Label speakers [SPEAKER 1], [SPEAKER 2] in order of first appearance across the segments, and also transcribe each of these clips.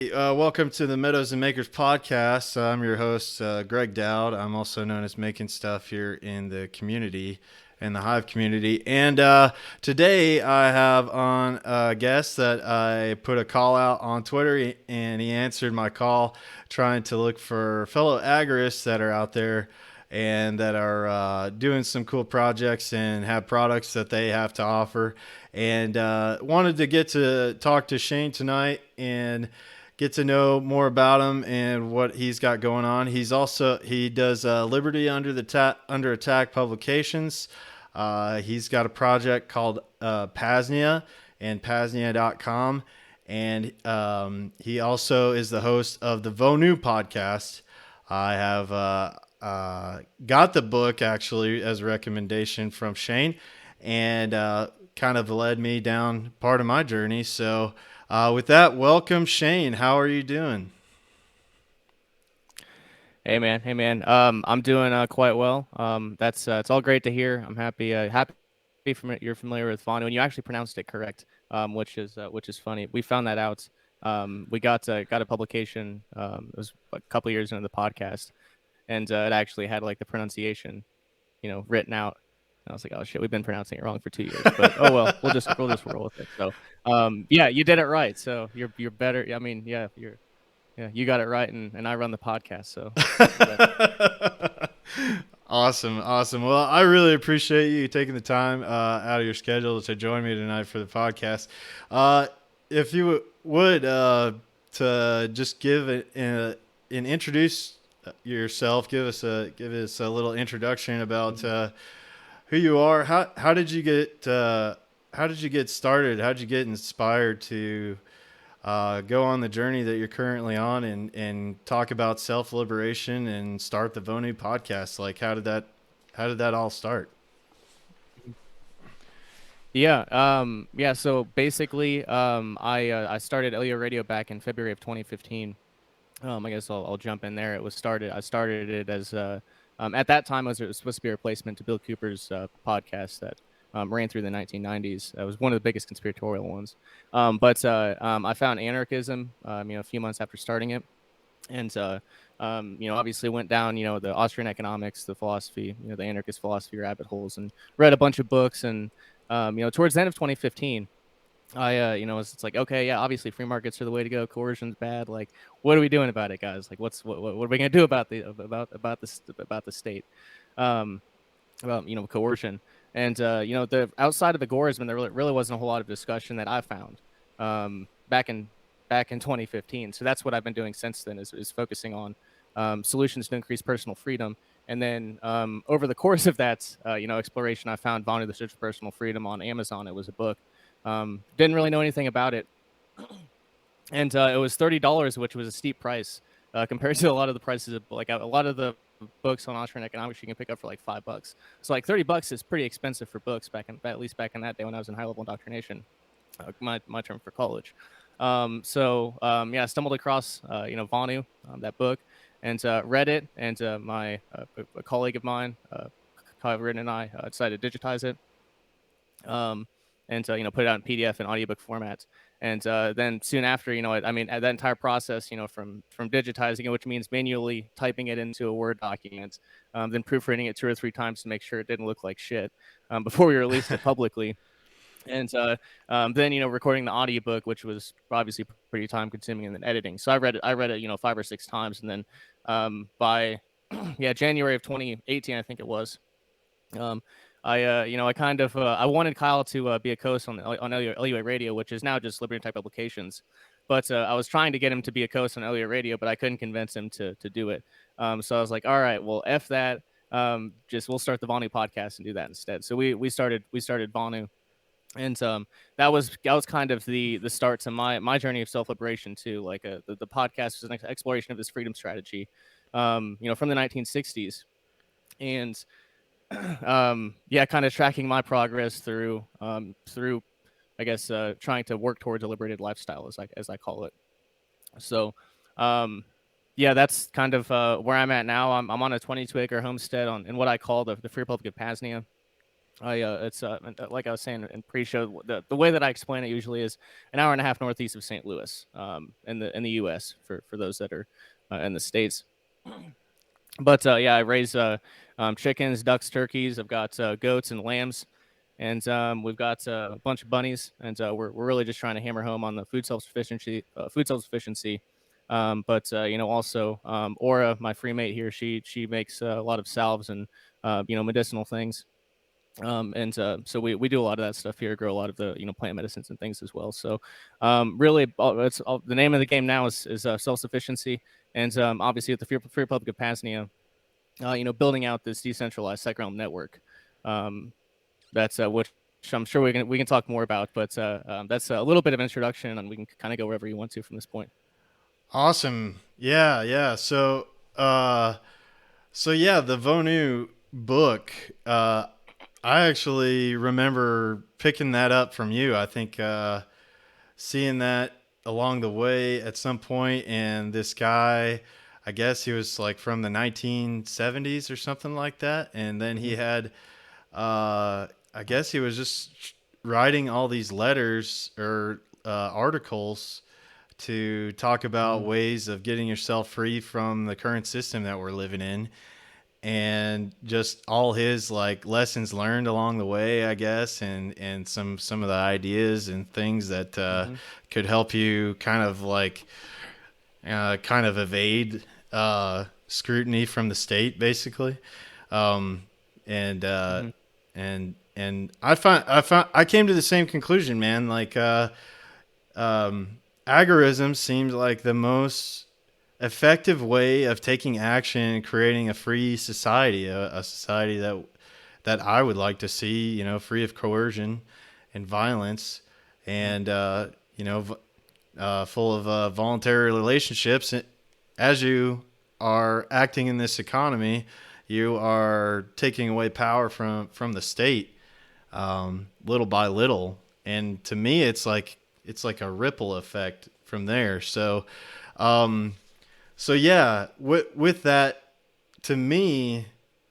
[SPEAKER 1] Welcome to the Meadows and Makers podcast. I'm your host, Greg Dowd. I'm also known as Making Stuff here in the community, in the Hive community. And today I have on a guest that I put a call out on Twitter, and he answered my call, trying to look for fellow agorists that are out there and that are doing some cool projects and have products that they have to offer. And wanted to get to talk to Shane tonight and get to know more about him and what he's got going on. He does Liberty Under Attack Publications. He's got a project called Pasnia and Pasnia.com. And he also is the host of the Vonu Podcast. I have got the book actually as a recommendation from Shane, and kind of led me down part of my journey. So with that, welcome, Shane. How are you doing?
[SPEAKER 2] Hey man. I'm doing quite well. That's it's all great to hear. I'm happy you're familiar with Vonu, and you actually pronounced it correct, which is funny. We found that out. We got a publication. It was a couple years into the podcast, and it actually had like the pronunciation, written out. And I was like, oh shit, we've been pronouncing it wrong for 2 years, but oh well, we'll just roll with it. So, yeah, you did it right. So you're better. I mean, yeah, you got it right, and I run the podcast, so
[SPEAKER 1] Awesome. Well, I really appreciate you taking the time out of your schedule to join me tonight for the podcast. If you would, to just and introduce yourself, give us a little introduction about who you are. How did you get started? How did you get inspired to go on the journey that you're currently on and talk about self-liberation and start the Vonu podcast? Like, how did that all start?
[SPEAKER 2] yeah. So basically, I started LEO Radio back in February of 2015. I guess I'll jump in there. I started it as at that time it was supposed to be a replacement to Bill Cooper's podcast that ran through the 1990s. It was one of the biggest conspiratorial ones. But I found anarchism, a few months after starting it, and obviously went down, the Austrian economics, the philosophy, the anarchist philosophy rabbit holes, and read a bunch of books. And towards the end of 2015, it's like, okay, yeah, obviously free markets are the way to go. Coercion's bad. Like, what are we doing about it, guys? Like, what are we gonna do about the state, um, about coercion? And the outside of agorism, there really wasn't a whole lot of discussion that I found back in 2015. So that's what I've been doing since then is focusing on solutions to increase personal freedom. And then over the course of that, exploration, I found Vonu: The Search for Personal Freedom on Amazon. It was a book. Didn't really know anything about it, and it was $30, which was a steep price compared to a lot of the prices of a lot of the books on Austrian economics you can pick up for like $5. So like $30 is pretty expensive for books at least back in that day when I was in high level indoctrination, my term for college. I stumbled across Vonu, that book, and read it, and a colleague of mine, Kyle and I decided to digitize it. And put it out in PDF and audiobook formats. And then soon after, that entire process, from digitizing it, which means manually typing it into a Word document, then proofreading it 2 or 3 times to make sure it didn't look like shit before we released it publicly. And then recording the audiobook, which was obviously pretty time consuming, and then editing. So I read it 5 or 6 times, and then by January of 2018, I think it was. I wanted Kyle to be a co-host on LUA Radio, which is now just Liberty Type Publications. But I was trying to get him to be a co-host on LUA Radio, but I couldn't convince him to do it. So I was like, all right, well, F that. Just we'll start the Vonu podcast and do that instead. So we started Vonu, and that was kind of the start to my journey of self-liberation too. Like the podcast was an exploration of this freedom strategy, from the 1960s, and kind of tracking my progress through I guess trying to work towards a liberated lifestyle, as I call it. So that's kind of where I'm at now. I'm on a 22-acre homestead in what I call the Free Republic of Pasnia. It's like I was saying in pre-show. The way that I explain it usually is an hour and a half northeast of St. Louis, in the U.S. for those that are in the states. But yeah, I raise chickens, ducks, turkeys. I've got goats and lambs, and we've got a bunch of bunnies, and we're really just trying to hammer home on the food self-sufficiency. But also Aura, my free mate here, she makes a lot of salves and medicinal things. And so we do a lot of that stuff here, grow a lot of the plant medicines and things as well. So really, the name of the game now is self-sufficiency, and obviously at the Free Republic of Pasnia, building out this decentralized SecRealm network. That's which I'm sure we can talk more about, but that's a little bit of introduction, and we can kind of go wherever you want to from this point.
[SPEAKER 1] Awesome. Yeah, yeah. So yeah, the Vonu book. I actually remember picking that up from you. I think seeing that along the way at some point, and this guy, I guess he was like from the 1970s or something like that, and then he had, I guess he was just writing all these letters or articles to talk about ways of getting yourself free from the current system that we're living in, and just all his like lessons learned along the way, I guess, and some of the ideas and things that could help you kind of like evade scrutiny from the state, basically. And I came to the same conclusion, man. Like agorism seems like the most effective way of taking action and creating a free society, a society that I would like to see, free of coercion and violence, and full of voluntary relationships. As you are acting in this economy, you are taking away power from the state, little by little, and to me, it's like a ripple effect from there. So yeah, with that, to me,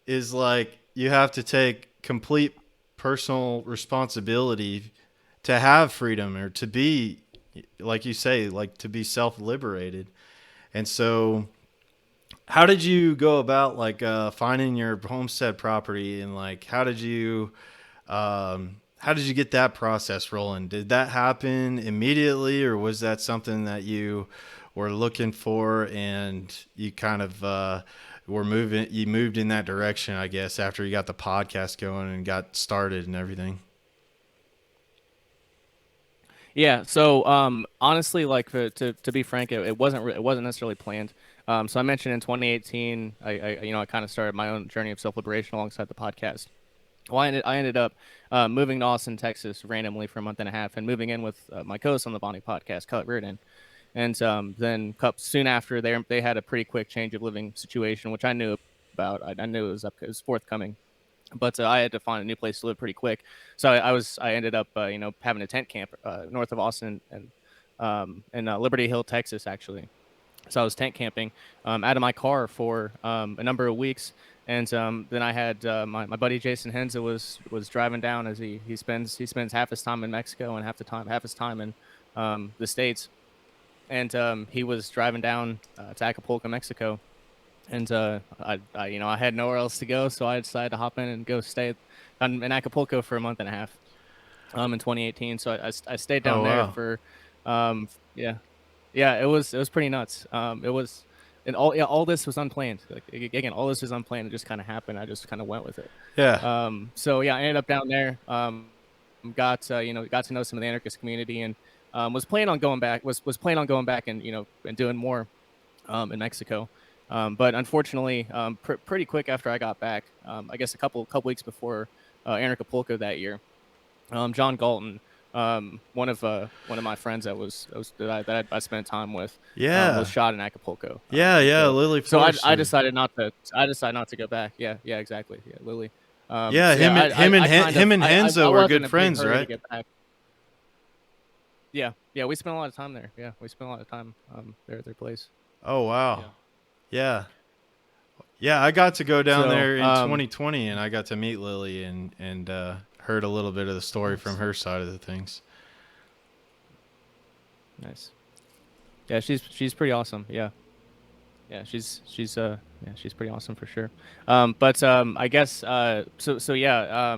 [SPEAKER 1] is like you have to take complete personal responsibility to have freedom, or to be, like you say, like to be self-liberated. And so how did you go about like finding your homestead property, and like how did you get that process rolling? Did that happen immediately, or was that something that you were looking for and you kind of you moved in that direction, I guess, after you got the podcast going and got started and everything?
[SPEAKER 2] Yeah. So honestly, like to be frank, it wasn't necessarily planned. So I mentioned in 2018, I kind of started my own journey of self-liberation alongside the podcast. Well, I ended up moving to Austin, Texas, randomly for a month and a half, and moving in with my co-host on the Vonu Podcast, Calyx. And then soon after, they had a pretty quick change of living situation, which I knew about. I knew it was forthcoming, but I had to find a new place to live pretty quick. So I ended up having a tent camp north of Austin and in Liberty Hill, Texas, actually. So I was tent camping out of my car for a number of weeks. And then I had my buddy Jason Henza was driving down, as he spends half his time in Mexico and half his time in the States. And he was driving down to Acapulco, Mexico. And I had nowhere else to go, so I decided to hop in and go stay in Acapulco for a month and a half in 2018. So I stayed down there for it was pretty nuts. It was. And all this was unplanned. Like, again, all this was unplanned. It just kind of happened. I just kind of went with it.
[SPEAKER 1] Yeah.
[SPEAKER 2] So yeah, I ended up down there. Got to know some of the anarchist community, and was planning on going back. Was planning on going back and and doing more in Mexico. But unfortunately, pretty quick after I got back, I guess a couple weeks before Anarchapulco that year, John Galton, one of my friends that I spent time with, was shot in Acapulco.
[SPEAKER 1] Lily.
[SPEAKER 2] So I decided not to go back. Yeah, exactly. Yeah, Lily.
[SPEAKER 1] Him and Henzo were good friends, right?
[SPEAKER 2] Yeah, we spent a lot of time there. Yeah, we spent a lot of time there at their place.
[SPEAKER 1] Oh wow. Yeah. I got to go down there in 2020, and I got to meet Lily, and heard a little bit of the story
[SPEAKER 2] Nice.
[SPEAKER 1] from her side of the things.
[SPEAKER 2] Nice. Yeah, she's pretty awesome. Yeah. Yeah, she's pretty awesome for sure. But I guess so yeah,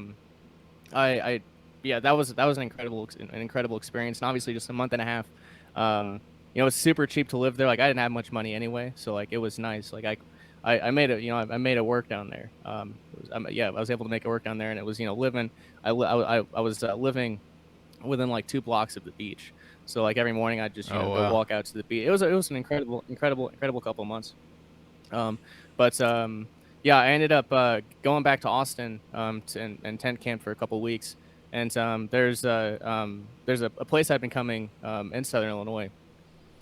[SPEAKER 2] I yeah, that was an incredible experience, and obviously just a month and a half. It's super cheap to live there. Like I didn't have much money anyway, so like it was nice. Like I made it, I made it work down there. I was able to make it work down there, and it was living. I was living within like 2 blocks of the beach. So like every morning I'd just
[SPEAKER 1] Oh
[SPEAKER 2] go
[SPEAKER 1] wow.
[SPEAKER 2] walk out to the beach. It was an incredible couple of months. But yeah, I ended up going back to Austin and tent camp for a couple of weeks. And there's a place I've been coming in Southern Illinois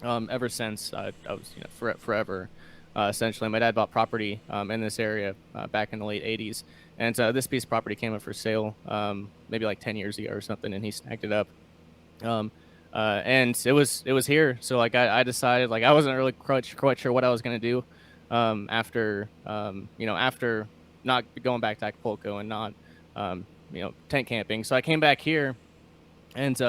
[SPEAKER 2] ever since I was forever. Essentially, my dad bought property in this area back in the late '80s, and this piece of property came up for sale maybe like 10 years ago or something, and he snagged it up. Um, and it was here. So like I decided like I wasn't really quite sure what I was gonna do after not going back to Acapulco and not tent camping. So I came back here and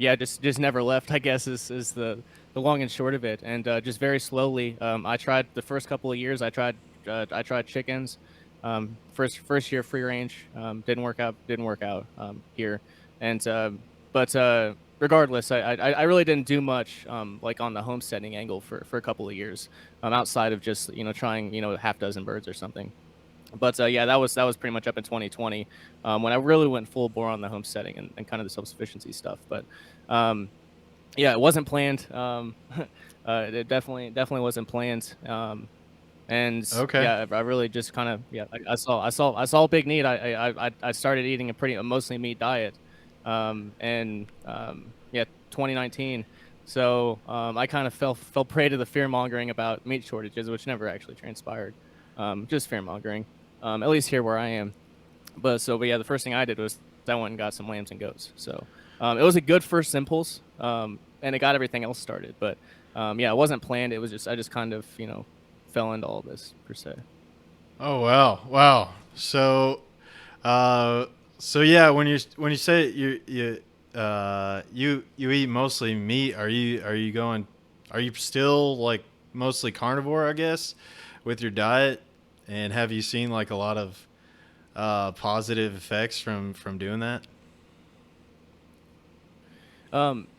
[SPEAKER 2] yeah, just never left. I guess is the long and short of it. And just very slowly, I tried the first couple of years. I tried chickens. First year free range didn't work out here, and but regardless, I really didn't do much like on the homesteading angle for a couple of years outside of just trying half dozen birds or something. But yeah, that was pretty much up in 2020 when I really went full bore on the homesteading and kind of the self-sufficiency stuff. But um, yeah, it wasn't planned. It definitely wasn't planned. And
[SPEAKER 1] Okay.
[SPEAKER 2] yeah, I really just kind of yeah, I saw a big need. I started eating a mostly meat diet, and yeah, 2019. So I kind of fell prey to the fear mongering about meat shortages, which never actually transpired. Just fear mongering, at least here where I am. But yeah, the first thing I did was I went and got some lambs and goats. So it was a good first impulse, and it got everything else started. But yeah, it wasn't planned. It was just I just kind of fell into all this per se.
[SPEAKER 1] Oh wow. Wow. Uh, so yeah, when you say you eat mostly meat, are you still like mostly carnivore, I guess, with your diet? And have you seen like a lot of positive effects from doing that?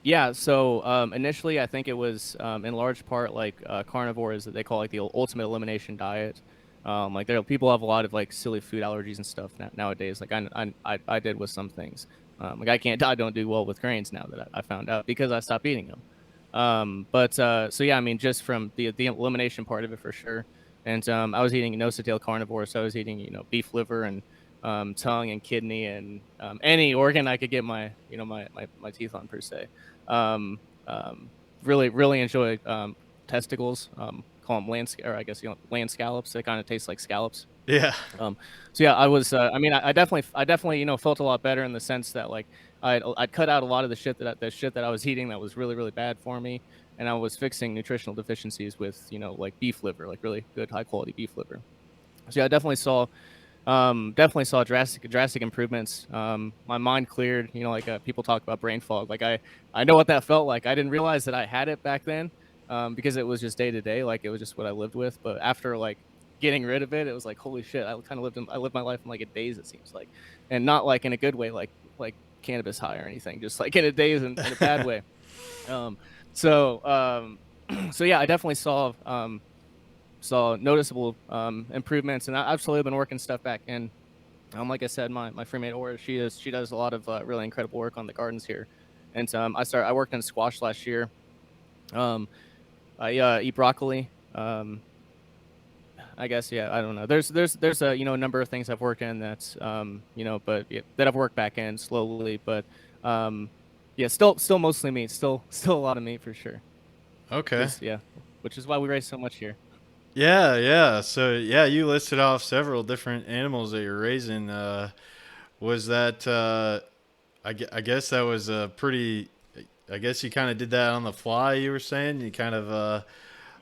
[SPEAKER 2] Yeah, so initially, I think it was in large part like carnivore that they call like the ultimate elimination diet. Like people have a lot of like silly food allergies and stuff nowadays. Like I did with some things. Like I don't do well with grains now that I found out because I stopped eating them. But so yeah, I mean, just from the elimination part of it for sure. And I was eating nose-to-tail carnivore, so I was eating beef liver and tongue and kidney and any organ I could get my teeth on per se. Um, really enjoy testicles. Call them or I guess land scallops. They kind of taste like scallops.
[SPEAKER 1] Yeah.
[SPEAKER 2] Um, so yeah, I was. I mean, I definitely felt a lot better in the sense that like I'd cut out a lot of the shit that I was eating that was really bad for me, and I was fixing nutritional deficiencies with like beef liver, like really good high quality beef liver. So yeah, I definitely saw drastic improvements. My mind cleared. Like people talk about brain fog. Like I know what that felt like. I didn't realize that I had it back then because it was just day to day. Like it was just what I lived with. But after like getting rid of it, it was like holy shit. I lived my life in like a daze. It seems like, and not like in a good way, like cannabis high or anything. Just like in a daze in a bad way. Um, so so yeah, I definitely saw noticeable improvements, and I've slowly been working stuff back in. Like I said, my freemate Aura, she does a lot of really incredible work on the gardens here, and I worked in squash last year. Um, I eat broccoli. I guess yeah, I don't know. There's a a number of things I've worked in that's but yeah, that I've worked back in slowly, but yeah, still mostly meat. Still a lot of meat for sure.
[SPEAKER 1] Okay.
[SPEAKER 2] Yeah, which is why we raise so much here.
[SPEAKER 1] Yeah, yeah. So yeah, you listed off several different animals that you're raising. Was that I guess that was a pretty. I guess you kind of did that on the fly. You were saying you kind of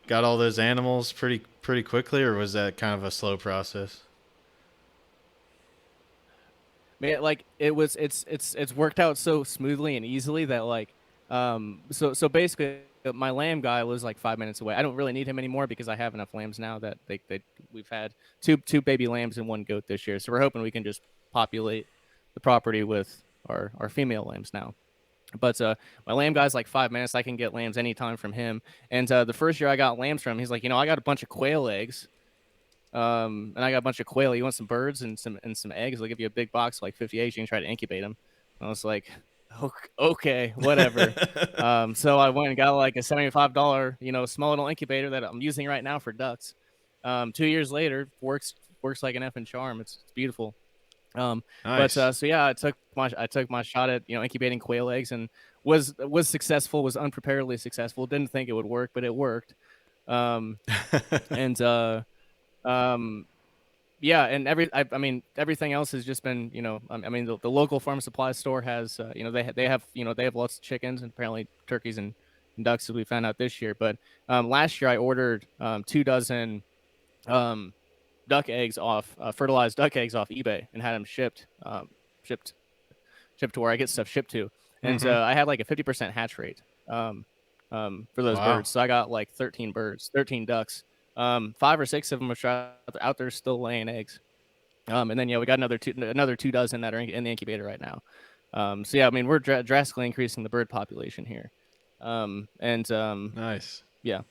[SPEAKER 1] got all those animals pretty quickly, or was that kind of a slow process?
[SPEAKER 2] man, like it's worked out so smoothly and easily that like so basically my lamb guy lives like 5 minutes away. I don't really need him anymore because I have enough lambs now that we've had two baby lambs and one goat this year. So we're hoping we can just populate the property with our female lambs now. But my lamb guy's like 5 minutes. I can get lambs anytime from him. And the first year I got lambs from him, he's like, I got a bunch of quail eggs. And I got a bunch of quail. You want some birds and some eggs? I'll give you a big box, like 50 eggs. You can try to incubate them. And I was like, okay, whatever. So I went and got like a $75, small little incubator that I'm using right now for ducks. 2 years later, works like an effing charm. It's beautiful.
[SPEAKER 1] Nice.
[SPEAKER 2] But so yeah, I took my shot at incubating quail eggs and was successful. Was unpreparedly successful. Didn't think it would work, but it worked. And yeah, and I mean everything else has just been I mean the local farm supply store has they have lots of chickens and apparently turkeys and ducks as we found out this year. But last year I ordered 2 dozen duck eggs off fertilized duck eggs off eBay and had them shipped to where I get stuff shipped to, and I had like a 50% hatch rate for those birds. So I got like 13 ducks. 5 or 6 of them are out there still laying eggs. And then we got another 2 dozen that are in the incubator right now. So yeah, I mean we're drastically increasing the bird population here.
[SPEAKER 1] Nice.
[SPEAKER 2] Yeah,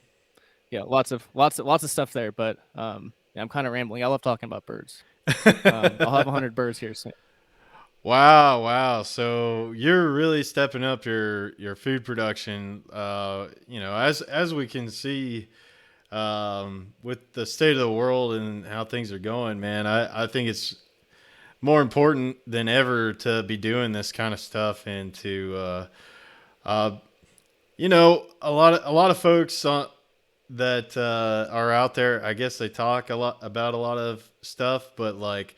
[SPEAKER 2] lots of stuff there. But yeah, I'm kind of rambling. I love talking about birds. I'll have 100 birds here soon.
[SPEAKER 1] Wow. So you're really stepping up your food production. As we can see, with the state of the world and how things are going, man, I think it's more important than ever to be doing this kind of stuff and to, a lot of folks that are out there. I guess they talk a lot about a lot of stuff, but like,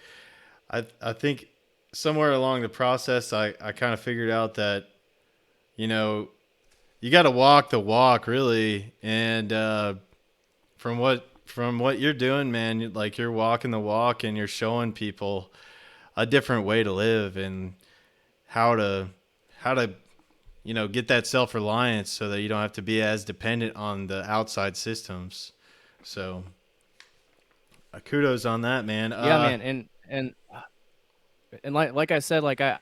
[SPEAKER 1] I think somewhere along the process, I kind of figured out that, you got to walk the walk really. And, from what you're doing, man, you're walking the walk and you're showing people a different way to live and how to get that self-reliance so that you don't have to be as dependent on the outside systems. So kudos on that, man.
[SPEAKER 2] Yeah, man, and like I said, like I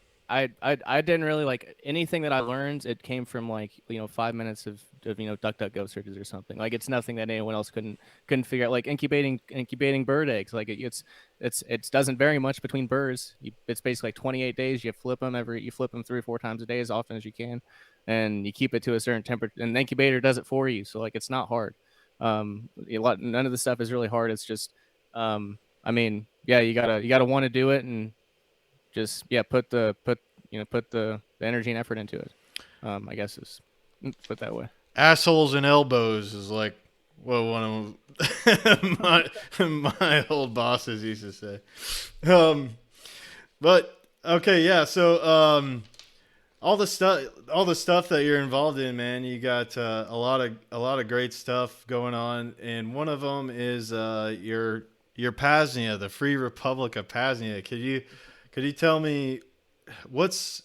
[SPEAKER 2] didn't really like anything that I learned. It came from like 5 minutes of DuckDuckGo searches or something. Like it's nothing that anyone else couldn't figure out. Like incubating bird eggs. Like it doesn't vary much between birds. It's basically like 28 days. You flip them 3 or 4 times a day as often as you can, and you keep it to a certain temperature. And the incubator does it for you. So like it's not hard. None of the stuff is really hard. It's just I mean, yeah, you gotta want to do it and just put the energy and effort into it. I guess is put that way.
[SPEAKER 1] Assholes and elbows is like what one of my old bosses used to say. But okay, yeah. So all the stuff that you're involved in, man, you got a lot of great stuff going on, and one of them is your Pasnia, the Free Republic of Pasnia. Could you tell me what is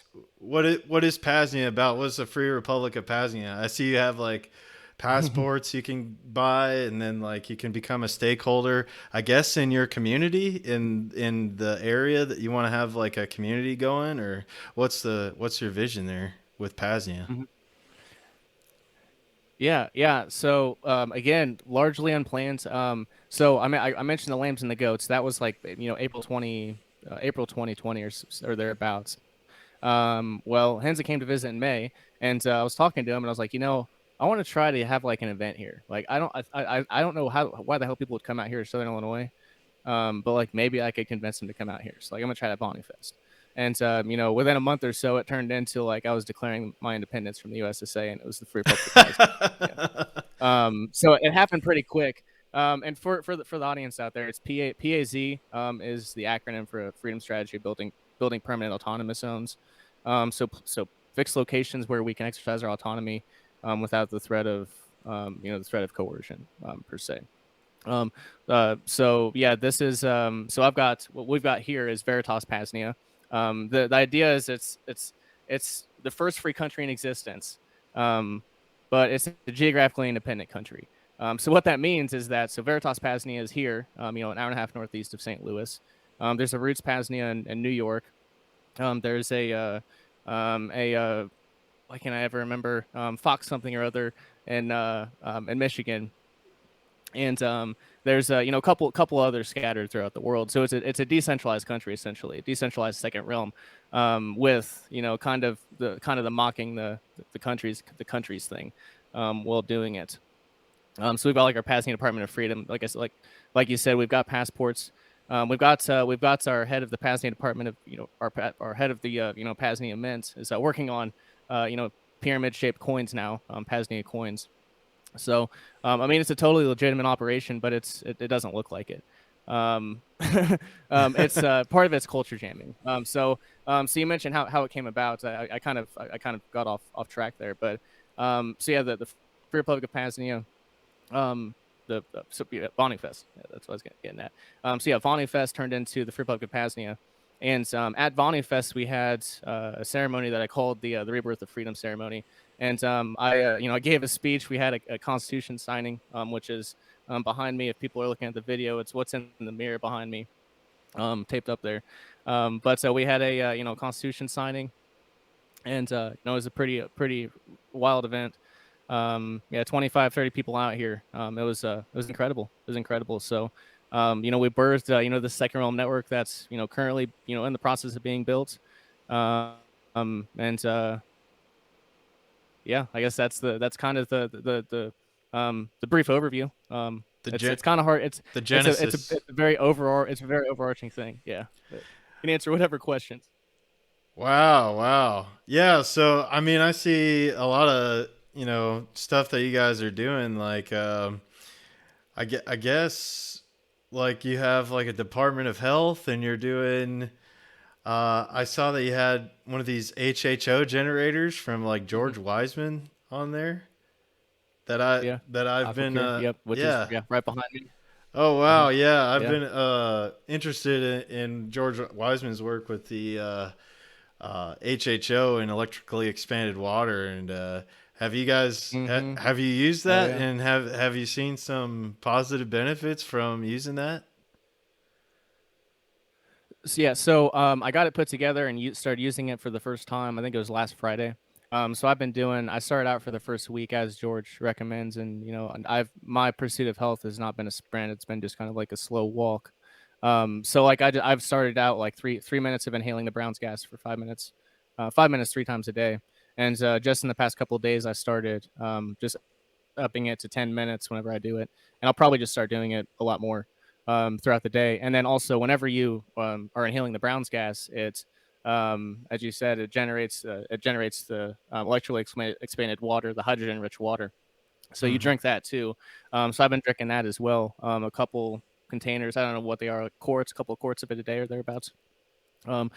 [SPEAKER 1] Pasnia about? What's the Free Republic of Pasnia? I see you have like passports you can buy, and then like you can become a stakeholder, I guess, in your community in the area that you want to have like a community going, or what's your vision there with Pasnia?
[SPEAKER 2] Mm-hmm. Yeah. So again, largely unplanned. So I mean, I mentioned the lambs and the goats. That was like April 2020 or thereabouts. Well, Henza came to visit in May, and I was talking to him, and I was like, I want to try to have like an event here. Like I don't know why the hell people would come out here to Southern Illinois, but like maybe I could convince them to come out here. So like I'm gonna try that Vonu Fest. And within a month or so, it turned into like I was declaring my independence from the USSA, and it was the Free Republic of Pasnia. So it happened pretty quick. And for the audience out there, it's PAZ is the acronym for Freedom Strategy, building permanent autonomous zones. So fixed locations where we can exercise our autonomy without the threat of coercion per se. So yeah, this is so I've got what we've got here is Veritas Pasnia. The idea is it's the first free country in existence, but it's a geographically independent country. So what that means is that Veritas Pasnia is here, an hour and a half northeast of St. Louis. There's a Roots Pasnia in New York. There's why can't I ever remember, Fox something or other in Michigan, and there's a couple others scattered throughout the world. So it's a decentralized country, essentially a decentralized second realm, with kind of the mocking the countries thing, while doing it. So we've got like our Pasnia Department of Freedom. Like I said, like you said, we've got passports. We've got our head of the Pasnia Department of our head of the Pasnia Mint is working on pyramid shaped coins now, Pasnia coins. So I mean, it's a totally legitimate operation, but it doesn't look like it. It's part of it's culture jamming. So you mentioned how it came about. I kind of got off track there, but so yeah, the Free Republic of Pasnia. Vonu Fest. Yeah, that's what I was getting at. So yeah, Vonu Fest turned into the Free Republic of Pasnia, and at Vonu Fest we had a ceremony that I called the Rebirth of Freedom ceremony, and I gave a speech. We had a Constitution signing, which is behind me. If people are looking at the video, it's what's in the mirror behind me, taped up there. But we had a Constitution signing, and it was a pretty wild event. Yeah, 25, 30 people out here. It was incredible. It was incredible. So, we birthed, the second realm network that's, currently, in the process of being built. And yeah, I guess that's kind of the brief overview. It's kind of hard.
[SPEAKER 1] The genesis.
[SPEAKER 2] It's a very overarching thing. Yeah. But you can answer whatever questions.
[SPEAKER 1] Wow. Yeah. So, I mean, I see a lot of, stuff that you guys are doing. Like, I guess, like you have like a Department of Health and you're doing, I saw that you had one of these HHO generators from like George Wiseman on there
[SPEAKER 2] Yeah.
[SPEAKER 1] that I've been,
[SPEAKER 2] Yep. Which is right behind me.
[SPEAKER 1] Oh wow, yeah. I've
[SPEAKER 2] Yeah.
[SPEAKER 1] been interested in George Wiseman's work with the HHO and electrically expanded water. And have you guys have you used that?
[SPEAKER 2] Yeah.
[SPEAKER 1] And have you seen some positive benefits from using that?
[SPEAKER 2] So I got it put together and started using it for the first time. I think it was last Friday. So I started out for the first week as George recommends, and my pursuit of health has not been a sprint. It's been just kind of like a slow walk. So like I've started out like three minutes of inhaling the Brown's gas for 5 minutes, 5 minutes 3 times a day. And just in the past couple of days, I started just upping it to 10 minutes whenever I do it. And I'll probably just start doing it a lot more throughout the day. And then also whenever you are inhaling the Brown's gas, as you said, it generates the electrically expanded water, the hydrogen-rich water. So you drink that too. So I've been drinking that as well. A couple containers, I don't know what they are, like quarts, a couple of quarts of it a day or thereabouts. I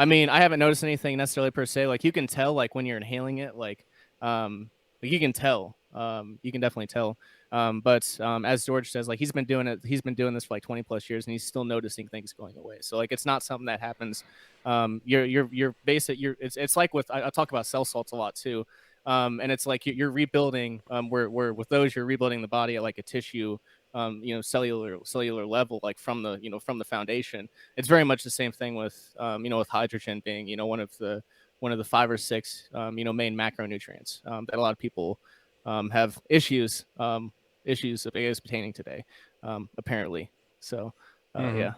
[SPEAKER 2] mean, I haven't noticed anything necessarily per se. Like you can tell, like when you're inhaling it, like you can tell, you can definitely tell. But as George says, like he's been doing this for like 20 plus years, and he's still noticing things going away. So like it's not something that happens. You're basic. It's like I talk about cell salts a lot too. And it's like you're rebuilding. Where with those you're rebuilding the body at like a tissue, cellular level, like from the foundation. It's very much the same thing with with hydrogen being one of the 5 or 6 main macronutrients that a lot of people have issues pertaining today, apparently. So yeah.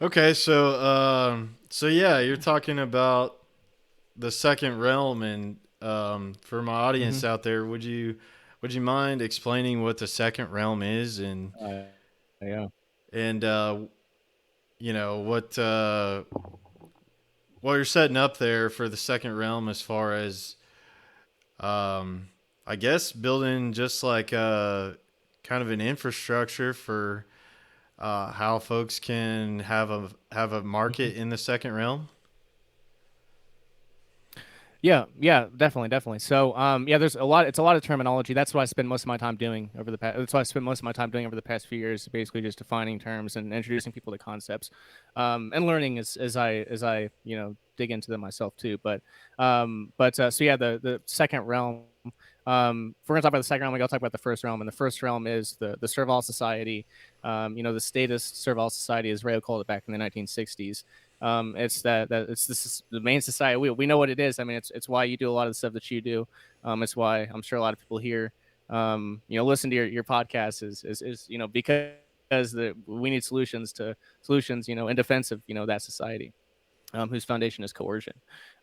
[SPEAKER 1] Okay, so yeah, you're talking about the second realm, and for my audience out there, would you mind explaining what the second realm is, and
[SPEAKER 2] Yeah.
[SPEAKER 1] and what you're setting up there for the second realm as far as I guess building just like a kind of an infrastructure for how folks can have a market in the second realm.
[SPEAKER 2] Yeah, definitely. So, yeah, there's a lot. It's a lot of terminology. That's what I spend most of my time doing over the past. That's what I spent most of my time doing over the past few years, basically just defining terms and introducing people to concepts, and learning as I dig into them myself too. But so yeah, the second realm. If we're gonna talk about the second realm, we gotta talk about the first realm, and the first realm is the Servile Society. The statist Servile Society, as Rayo called it back in the 1960s. It's that it's the main society. We know what it is. I mean, it's why you do a lot of the stuff that you do. It's why I'm sure a lot of people here, listen to your podcast is because we need solutions, in defense of that society, whose foundation is coercion.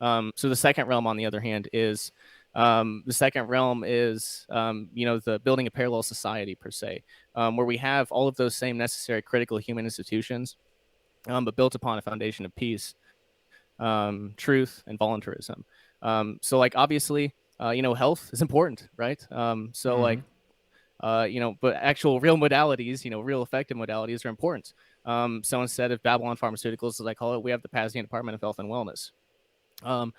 [SPEAKER 2] So the second realm, on the other hand, is the building a parallel society per se, where we have all of those same necessary critical human institutions, but built upon a foundation of peace, truth, and voluntarism. So like obviously, health is important, right? So
[SPEAKER 1] Mm-hmm.
[SPEAKER 2] like, but actual real modalities, real effective modalities are important. So instead of Babylon Pharmaceuticals, as I call it, we have the Pasnia Department of Health and Wellness. Um,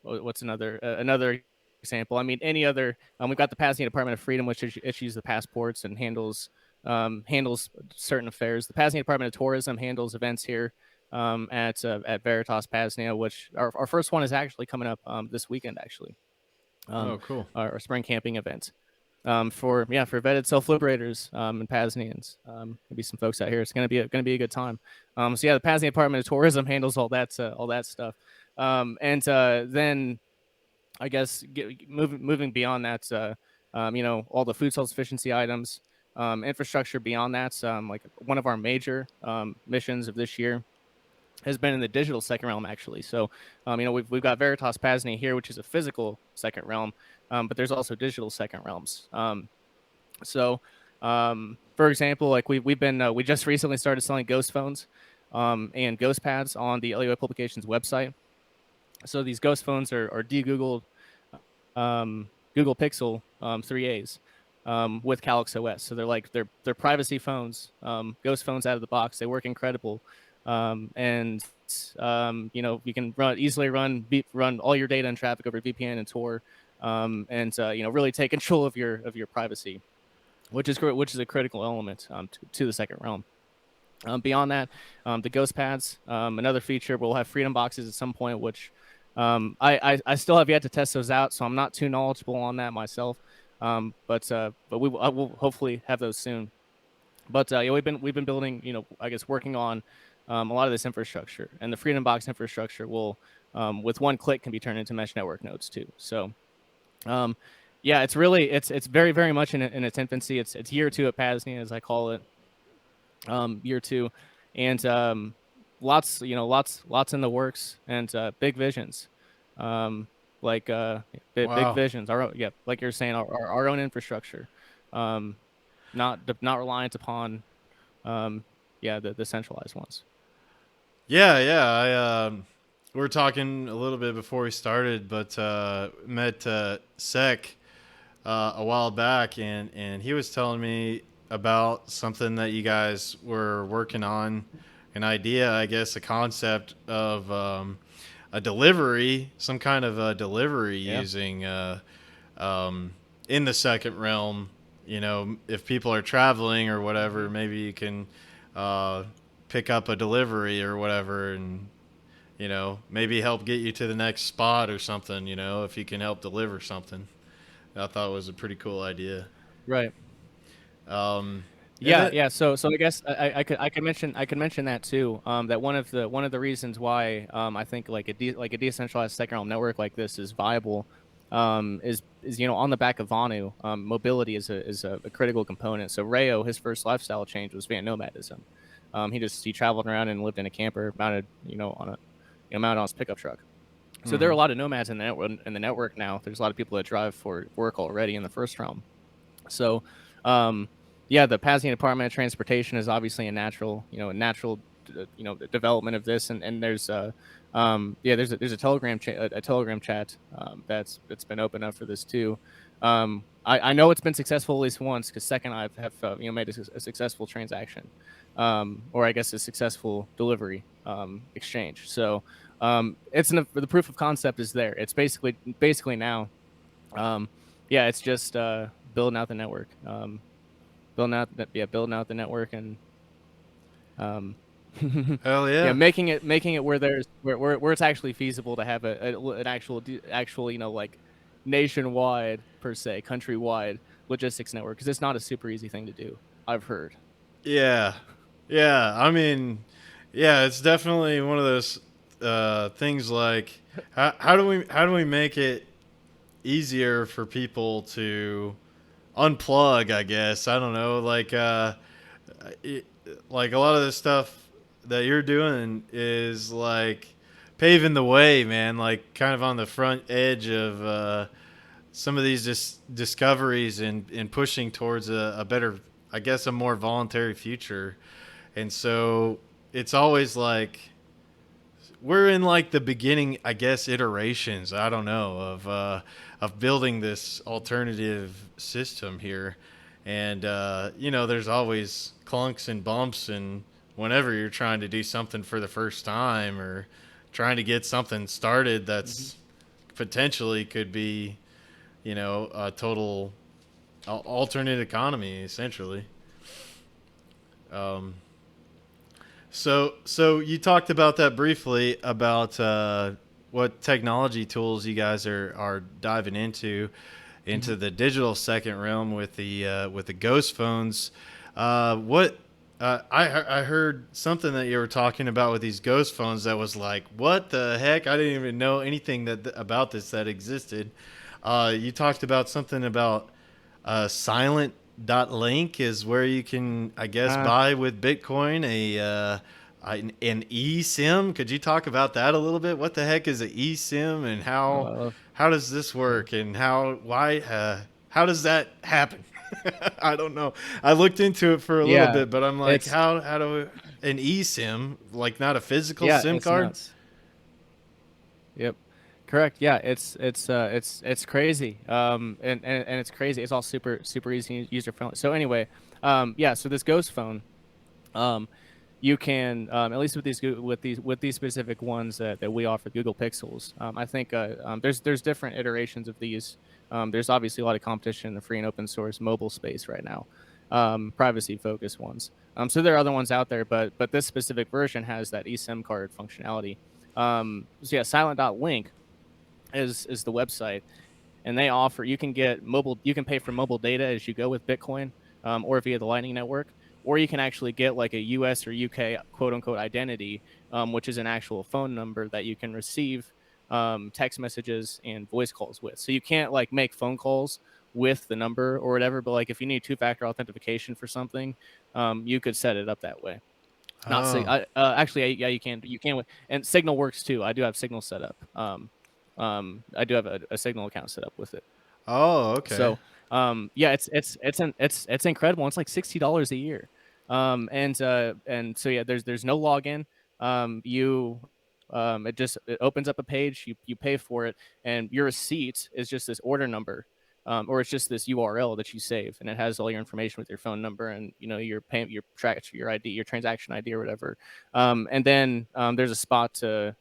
[SPEAKER 2] what's another example? I mean, any other. We've got the Pasnia Department of Freedom, which issues the passports and handles certain affairs. The Pasnia Department of Tourism handles events here, at Veritas Pasnia, which our first one is actually coming up this weekend, actually.
[SPEAKER 1] Oh, cool.
[SPEAKER 2] Our spring camping event. For vetted self-liberators, and Pasnians. Maybe some folks out here. It's gonna be a good time. So yeah, the Pasnia Department of Tourism handles all that stuff. And then I guess moving beyond that, all the food self-sufficiency items, infrastructure beyond that. Like one of our major missions of this year has been in the digital second realm, actually. So, we've got Veritas Pasnia here, which is a physical second realm, but there's also digital second realms. So, for example, like we just recently started selling ghost phones, and ghost pads on the LUA Publications website. So these ghost phones are de-Googled, Google Pixel 3As, with Calyx OS. So they're privacy phones, ghost phones out of the box. They work incredible, and you can run all your data and traffic over VPN and Tor, and really take control of your privacy, which is a critical element, to the second realm. Beyond that, the ghost pads, another feature. We'll have freedom boxes at some point, which I still have yet to test those out, so I'm not too knowledgeable on that myself. But I will hopefully have those soon. But yeah, we've been building, I guess working on a lot of this infrastructure, and the Freedom Box infrastructure will, with one click, can be turned into mesh network nodes too. So, um, yeah, it's very very much in its infancy. It's year two at Pasnia, as I call it, year two, and lots in the works, and big visions, um, like big
[SPEAKER 1] Wow.
[SPEAKER 2] visions. Like you're saying, our own infrastructure, um, not reliant upon, the centralized ones.
[SPEAKER 1] Yeah, yeah. We were talking a little bit before we started, but met Sec a while back, and he was telling me about something that you guys were working on, an idea, I guess, a concept of a delivery, some kind of a delivery
[SPEAKER 2] Yeah.
[SPEAKER 1] using in the second realm. If people are traveling or whatever, maybe you can uh, pick up a delivery or whatever, and maybe help get you to the next spot or something. If you can help deliver something. I thought it was a pretty cool idea.
[SPEAKER 2] Right.
[SPEAKER 1] And
[SPEAKER 2] Yeah,
[SPEAKER 1] then,
[SPEAKER 2] yeah. So I guess I could mention that too. That one of the reasons why, I think like a decentralized second realm network like this is viable, is on the back of Vonu. Mobility is a critical component. So Rayo, his first lifestyle change was van nomadism. He traveled around and lived in a camper mounted, mounted on his pickup truck. So there are a
[SPEAKER 1] mhm.
[SPEAKER 2] lot of nomads in the network now. There's a lot of people that drive for work already in the first realm. So, um, yeah, the Pasnia Department of Transportation is obviously a natural development of this, and there's a Telegram chat, that's been opened up for this too. I know it's been successful at least once, because second I've have made a successful transaction, or I guess a successful delivery, exchange. So, The proof of concept is there. It's basically now. Um, yeah, it's just building out the network. Building out the network and um,
[SPEAKER 1] Hell
[SPEAKER 2] yeah,
[SPEAKER 1] yeah.
[SPEAKER 2] making it where there's where it's actually feasible to have an actual like nationwide per se countrywide logistics network, because it's not a super easy thing to do, I've heard.
[SPEAKER 1] Yeah, yeah. I mean, yeah, it's definitely one of those things. Like, how do we make it easier for people to unplug? I guess I don't know. It, like a lot of the stuff that you're doing is like paving the way, man. Like kind of on the front edge of some of these discoveries and pushing towards a better, I guess, a more voluntary future. And so it's always like we're in like the beginning, I guess, iterations. I don't know of building this alternative system here, and there's always clunks and bumps, and whenever you're trying to do something for the first time or trying to get something started
[SPEAKER 2] Hmm.
[SPEAKER 1] that's potentially could be, a total alternate economy essentially. Um, so you talked about that briefly about what technology tools you guys are diving into
[SPEAKER 2] Hmm.
[SPEAKER 1] the digital second realm with the ghost phones. What I heard something that you were talking about with these ghost phones that was like, what the heck? I didn't even know anything about this that existed. You talked about something about Silent.link is where you can, I guess,
[SPEAKER 2] Uh,
[SPEAKER 1] buy with Bitcoin an eSIM. Could you talk about that a little bit? What the heck is an eSIM and
[SPEAKER 2] uh,
[SPEAKER 1] how does this
[SPEAKER 2] yeah,
[SPEAKER 1] work and how does that happen? I don't know. I looked into it for a little
[SPEAKER 2] yeah,
[SPEAKER 1] bit, but I'm like,
[SPEAKER 2] it's
[SPEAKER 1] how do an eSIM, like not a physical
[SPEAKER 2] yeah,
[SPEAKER 1] SIM
[SPEAKER 2] it's
[SPEAKER 1] card?
[SPEAKER 2] nuts. Yep. Correct. Yeah, it's crazy. And it's crazy. It's all super easy, user friendly. So anyway, yeah. So this Ghost phone, um, you can at least with these specific ones that we offer, Google Pixels. I think there's different iterations of these. There's obviously a lot of competition in the free and open source mobile space right now, privacy focused ones. So there are other ones out there, but this specific version has that eSIM card functionality. So yeah, Silent.link is the website, and they offer, you can pay for mobile data as you go with Bitcoin, or via the Lightning Network, or you can actually get like a US or UK quote unquote identity, which is an actual phone number that you can receive text messages and voice calls with. So you can't like make phone calls with the number or whatever, but like if you need two-factor authentication for something, you could set it up that way. Not Sig.
[SPEAKER 1] Oh,
[SPEAKER 2] Actually, yeah, you can, and Signal works too. I do have Signal set up. I do have a Signal account set up with it.
[SPEAKER 1] oh, okay.
[SPEAKER 2] So, yeah, it's incredible. It's like $60 a year. And so yeah, there's no login. You it opens up a page. You pay for it, and your receipt is just this order number. Or it's just this URL that you save, and it has all your information with your phone number and your payment, your ID, your transaction ID or whatever. And then there's a spot to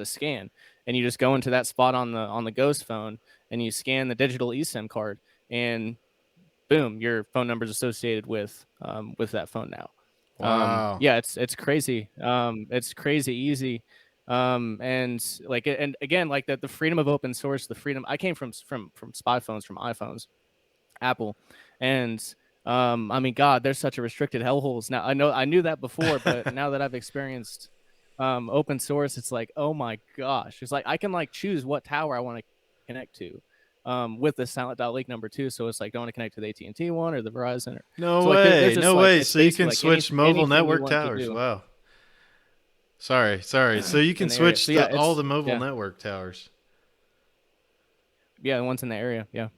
[SPEAKER 2] scan, and you just go into that spot on the Ghost phone, and you scan the digital eSIM card, and boom, your phone number is associated with that phone now.
[SPEAKER 1] Wow.
[SPEAKER 2] Yeah, it's crazy. It's crazy easy. And like, and again, like that, the freedom of open source, the freedom. I came from spy phones, from iPhones, Apple, and I mean, God, there's such a restricted hellholes now. I knew that before, but now that I've experienced open source, it's like, oh my gosh, it's like I can like choose what tower I want to connect to with the Silent.link number two. So it's like, do I want to connect to the AT&T one or the Verizon? Or,
[SPEAKER 1] No
[SPEAKER 2] so like there's
[SPEAKER 1] way.
[SPEAKER 2] just
[SPEAKER 1] No
[SPEAKER 2] like,
[SPEAKER 1] way.
[SPEAKER 2] it's
[SPEAKER 1] So you
[SPEAKER 2] basically
[SPEAKER 1] can
[SPEAKER 2] like
[SPEAKER 1] switch mobile
[SPEAKER 2] anything you
[SPEAKER 1] network
[SPEAKER 2] want to
[SPEAKER 1] towers.
[SPEAKER 2] do
[SPEAKER 1] Wow. Sorry. So you
[SPEAKER 2] in
[SPEAKER 1] can
[SPEAKER 2] the area.
[SPEAKER 1] switch
[SPEAKER 2] So yeah,
[SPEAKER 1] all
[SPEAKER 2] it's
[SPEAKER 1] the mobile
[SPEAKER 2] yeah,
[SPEAKER 1] network towers.
[SPEAKER 2] yeah, the ones in the area. Yeah,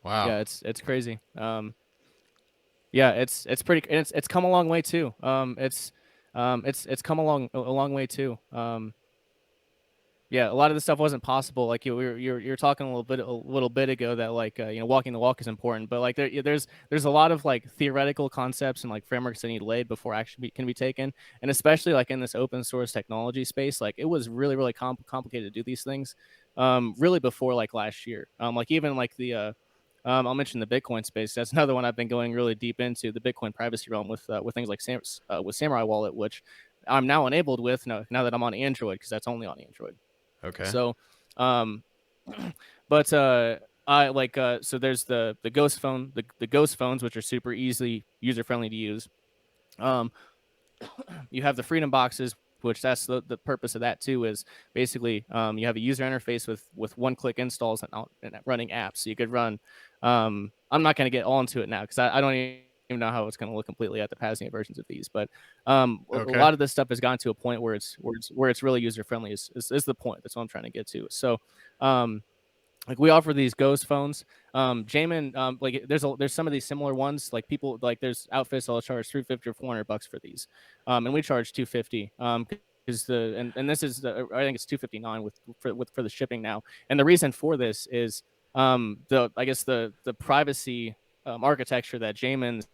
[SPEAKER 1] Wow.
[SPEAKER 2] yeah, it's crazy. Yeah, it's pretty, and it's come a long way too. It's come a long way too. Yeah, a lot of this stuff wasn't possible. Like you're talking a little bit ago that like walking the walk is important, but like there's a lot of like theoretical concepts and like frameworks that need laid before action can be taken, and especially like in this open source technology space, like it was really complicated to do these things, really before like last year. Like even like I'll mention the Bitcoin space. That's another one I've been going really deep into, the Bitcoin privacy realm with things like with Samurai Wallet, which I'm now enabled with now that I'm on Android, because that's only on Android.
[SPEAKER 1] Okay.
[SPEAKER 2] So, um, but I like so there's the Ghost phone, the Ghost phones, which are super easily user friendly to use. Um, you have the Freedom boxes, which that's the purpose of that too, is basically you have a user interface with one click installs and running apps. So you could run. I'm not going to get all into it now because I don't even know how it's going to look completely at the Pasnia versions of these, but a
[SPEAKER 1] Okay.
[SPEAKER 2] lot of this stuff has gotten to a point where it's really user friendly is the point. That's what I'm trying to get to. So like we offer these Ghost phones. Jamin, like there's some of these similar ones. Like people like there's outfits that'll charge $350 or $400 for these, and we charge $250. Because and this is I think it's $259 for the shipping now. And the reason for this is the I guess the privacy architecture that Jamin's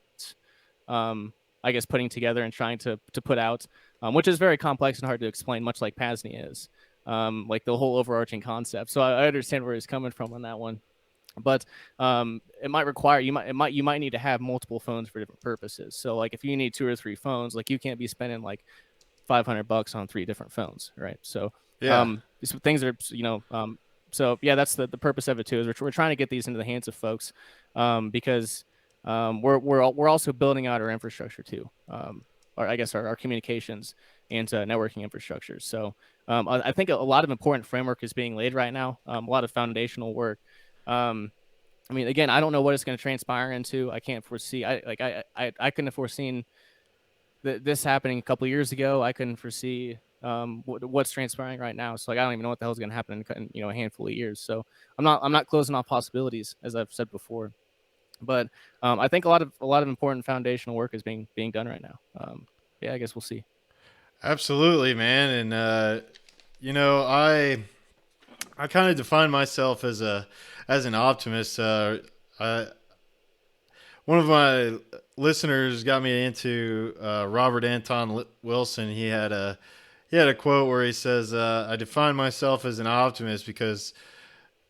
[SPEAKER 2] I guess putting together and trying to put out, which is very complex and hard to explain, much like Pasnia is. Like the whole overarching concept. So I understand where he's coming from on that one, but it might require you might need to have multiple phones for different purposes. So like if you need 2 or 3 phones, like you can't be spending like $500 on 3 different phones, right? So
[SPEAKER 1] Yeah.
[SPEAKER 2] these things are so yeah, that's the purpose of it too. Is we're trying to get these into the hands of folks, because we're also building out our infrastructure too, or I guess our communications and networking infrastructure. So I think a lot of important framework is being laid right now. A lot of foundational work. I mean, again, I don't know what it's going to transpire into. I can't foresee. I couldn't have foreseen this happening a couple of years ago. I couldn't foresee what's transpiring right now. So like I don't even know what the hell is going to happen in a handful of years. So I'm not closing off possibilities, as I've said before. But I think a lot of important foundational work is being done right now. Yeah, I guess we'll see.
[SPEAKER 1] Absolutely, man. And I kind of define myself as an optimist. I, one of my listeners got me into Robert Anton Wilson. He had a quote where he says, "I define myself as an optimist because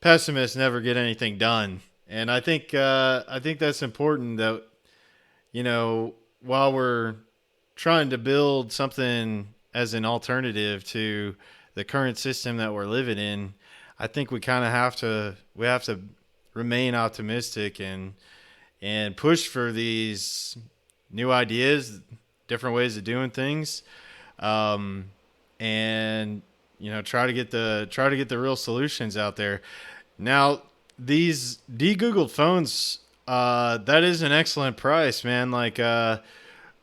[SPEAKER 1] pessimists never get anything done." And I think that's important. That while we're trying to build something as an alternative to the current system that we're living in, I think we have to remain optimistic and push for these new ideas, different ways of doing things, um, and try to get the real solutions out there. Now, these de-Googled phones, that is an excellent price, man. Like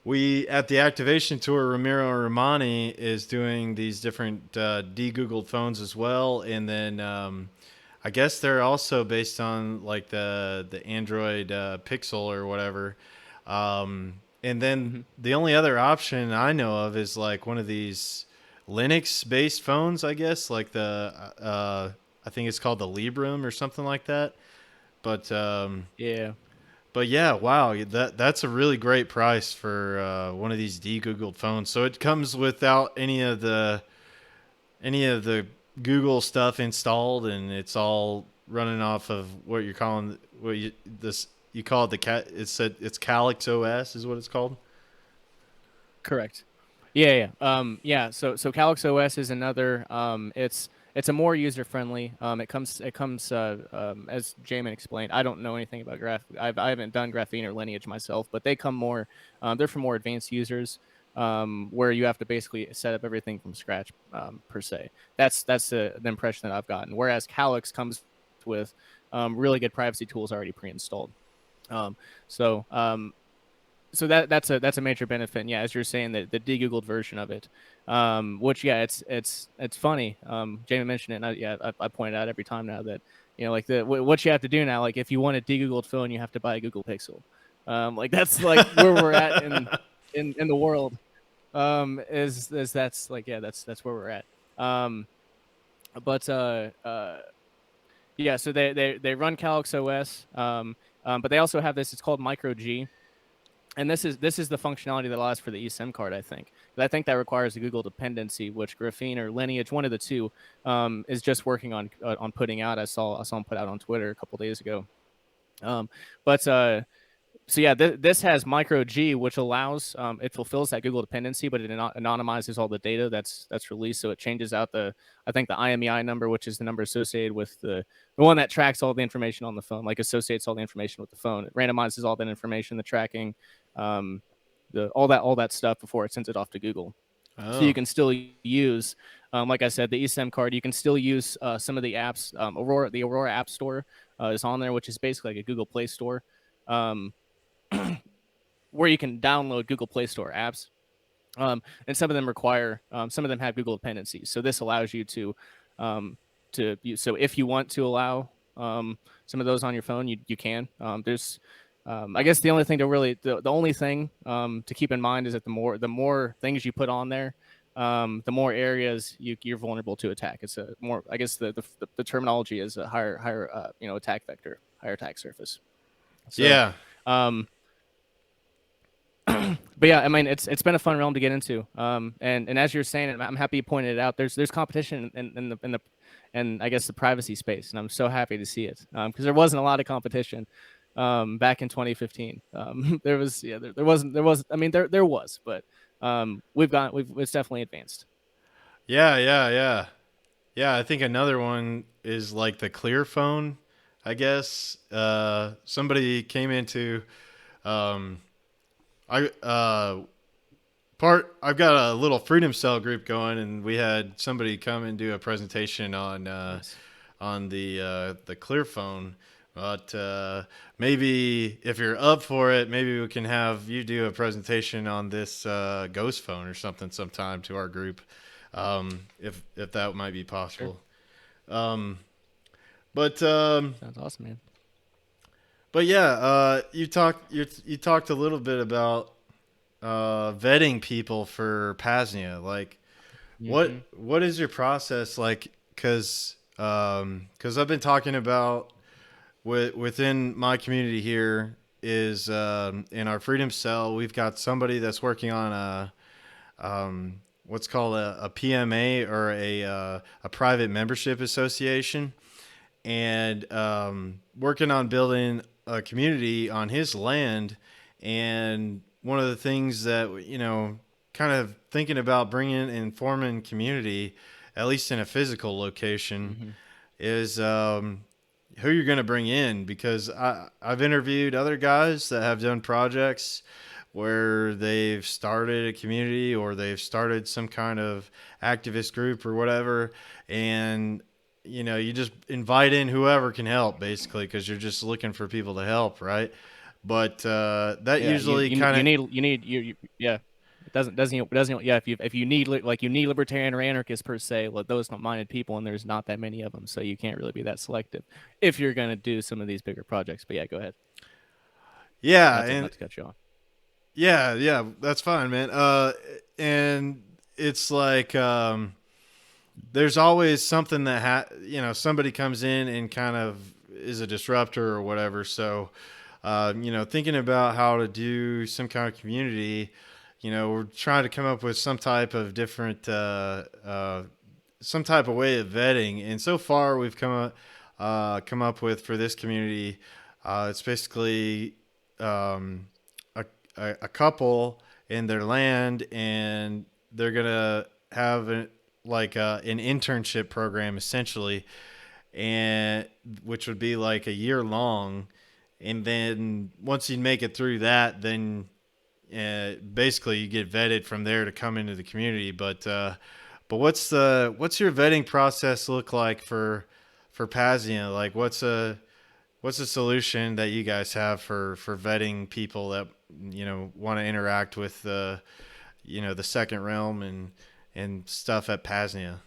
[SPEAKER 1] we at the activation tour, Ramiro Romani is doing these different de-Googled phones as well, and then I guess they're also based on like the Android Pixel or whatever. And then
[SPEAKER 2] Mm-hmm.
[SPEAKER 1] the only other option I know of is like one of these Linux based phones, I guess, like I think it's called the Librem or something like that. But
[SPEAKER 2] Yeah.
[SPEAKER 1] but yeah, wow, that's a really great price for one of these de-Googled phones. So it comes without any of the Google stuff installed, and it's all running off of what you're calling what you call it it's Calyx OS is what it's called.
[SPEAKER 2] Correct. Yeah, yeah. Yeah. So Calyx OS is another. It's a more user friendly. It comes as Jamin explained. I don't know anything about I haven't done Graphene or Lineage myself, but they come more. They're for more advanced users, where you have to basically set up everything from scratch, per se. That's the impression that I've gotten. Whereas Calyx comes with really good privacy tools already pre-installed. Um, so um, so that's a major benefit. And yeah, as you're saying, the de-googled version of it, which yeah, it's funny. Jamie mentioned it, and I point out every time now that like what you have to do now, like if you want a de-googled phone, you have to buy a Google Pixel. Like that's like where we're at in the world. Is that's like yeah, that's where we're at. Um, But yeah, so they run Calyx OS, but they also have this. It's called Micro G, and this is the functionality that allows for the eSIM card. I think. But I think that requires a Google dependency, which Graphene or Lineage, one of the two, is just working on putting out. I saw him put out on Twitter a couple days ago. Um, but so yeah, this has micro G, which allows it fulfills that Google dependency, but it anonymizes all the data that's released. So it changes out I think the IMEI number, which is the number associated with the one that tracks all the information on the phone, like associates all the information with the phone. It randomizes all that information, the tracking, um, all that stuff before it sends it off to Google. So you
[SPEAKER 1] Oh,
[SPEAKER 2] can still use, like I said, the eSIM card. You can still use some of the apps. The Aurora App Store is on there, which is basically like a Google Play Store. Um, where you can download Google Play Store apps. And some of them some of them have Google dependencies. So this allows you um, so if you want to allow some of those on your phone, you can. I guess the only thing the only thing to keep in mind is that the more things you put on there, the more areas you're vulnerable to attack. It's a more, I guess the terminology is a higher attack vector, higher attack surface. So,
[SPEAKER 1] yeah.
[SPEAKER 2] um, but yeah, I mean, it's been a fun realm to get into. And as you're saying, I'm happy you pointed it out. There's competition in the and I guess the privacy space, and I'm so happy to see it because there wasn't a lot of competition back in 2015. There was there was I mean there was, but it's definitely advanced.
[SPEAKER 1] Yeah, yeah, yeah. Yeah, I think another one is like the clear phone, I guess. Somebody came into um I I've got a little Freedom Cell group going, and we had somebody come and do a presentation
[SPEAKER 2] Nice.
[SPEAKER 1] on the clear phone. But maybe if you're up for it, maybe we can have you do a presentation on this ghost phone or something sometime to our group, if that might be
[SPEAKER 2] Sure.
[SPEAKER 1] possible. Um, but um,
[SPEAKER 2] Sounds awesome, man.
[SPEAKER 1] but yeah, you talked a little bit about vetting people for Pasnia. Like,
[SPEAKER 2] Mm-hmm.
[SPEAKER 1] what is your process like? Because I've been talking about within my community here is in our Freedom Cell, we've got somebody that's working on what's called a PMA or a private membership association, and working on building a community on his land. And one of the things that kind of thinking about bringing and forming community, at least in a physical location,
[SPEAKER 2] Mm-hmm.
[SPEAKER 1] is who you're going to bring in, because I've interviewed other guys that have done projects where they've started a community or they've started some kind of activist group or whatever, and you just invite in whoever can help, basically, because you're just looking for people to help, right? But that
[SPEAKER 2] Yeah,
[SPEAKER 1] usually kind of
[SPEAKER 2] you need yeah. It doesn't yeah, if you need like you need libertarian or anarchists per se, well, those minded people, and there's not that many of them, so you can't really be that selective if you're gonna do some of these bigger projects. But yeah, go ahead.
[SPEAKER 1] yeah.
[SPEAKER 2] Not to
[SPEAKER 1] And
[SPEAKER 2] cut you off.
[SPEAKER 1] yeah, that's fine, man. And it's like there's always something that somebody comes in and kind of is a disruptor or whatever. So thinking about how to do some kind of community, we're trying to come up with some type of different some type of way of vetting. And so far we've come up with, for this community, it's basically um, a couple in their land, and they're gonna have an internship program, essentially, and which would be like a year long. And then once you make it through that, then basically you get vetted from there to come into the community. But what's your vetting process look like for Pasnia? Like, what's a solution that you guys have for vetting people that want to interact with the second realm and stuff at Pasnia?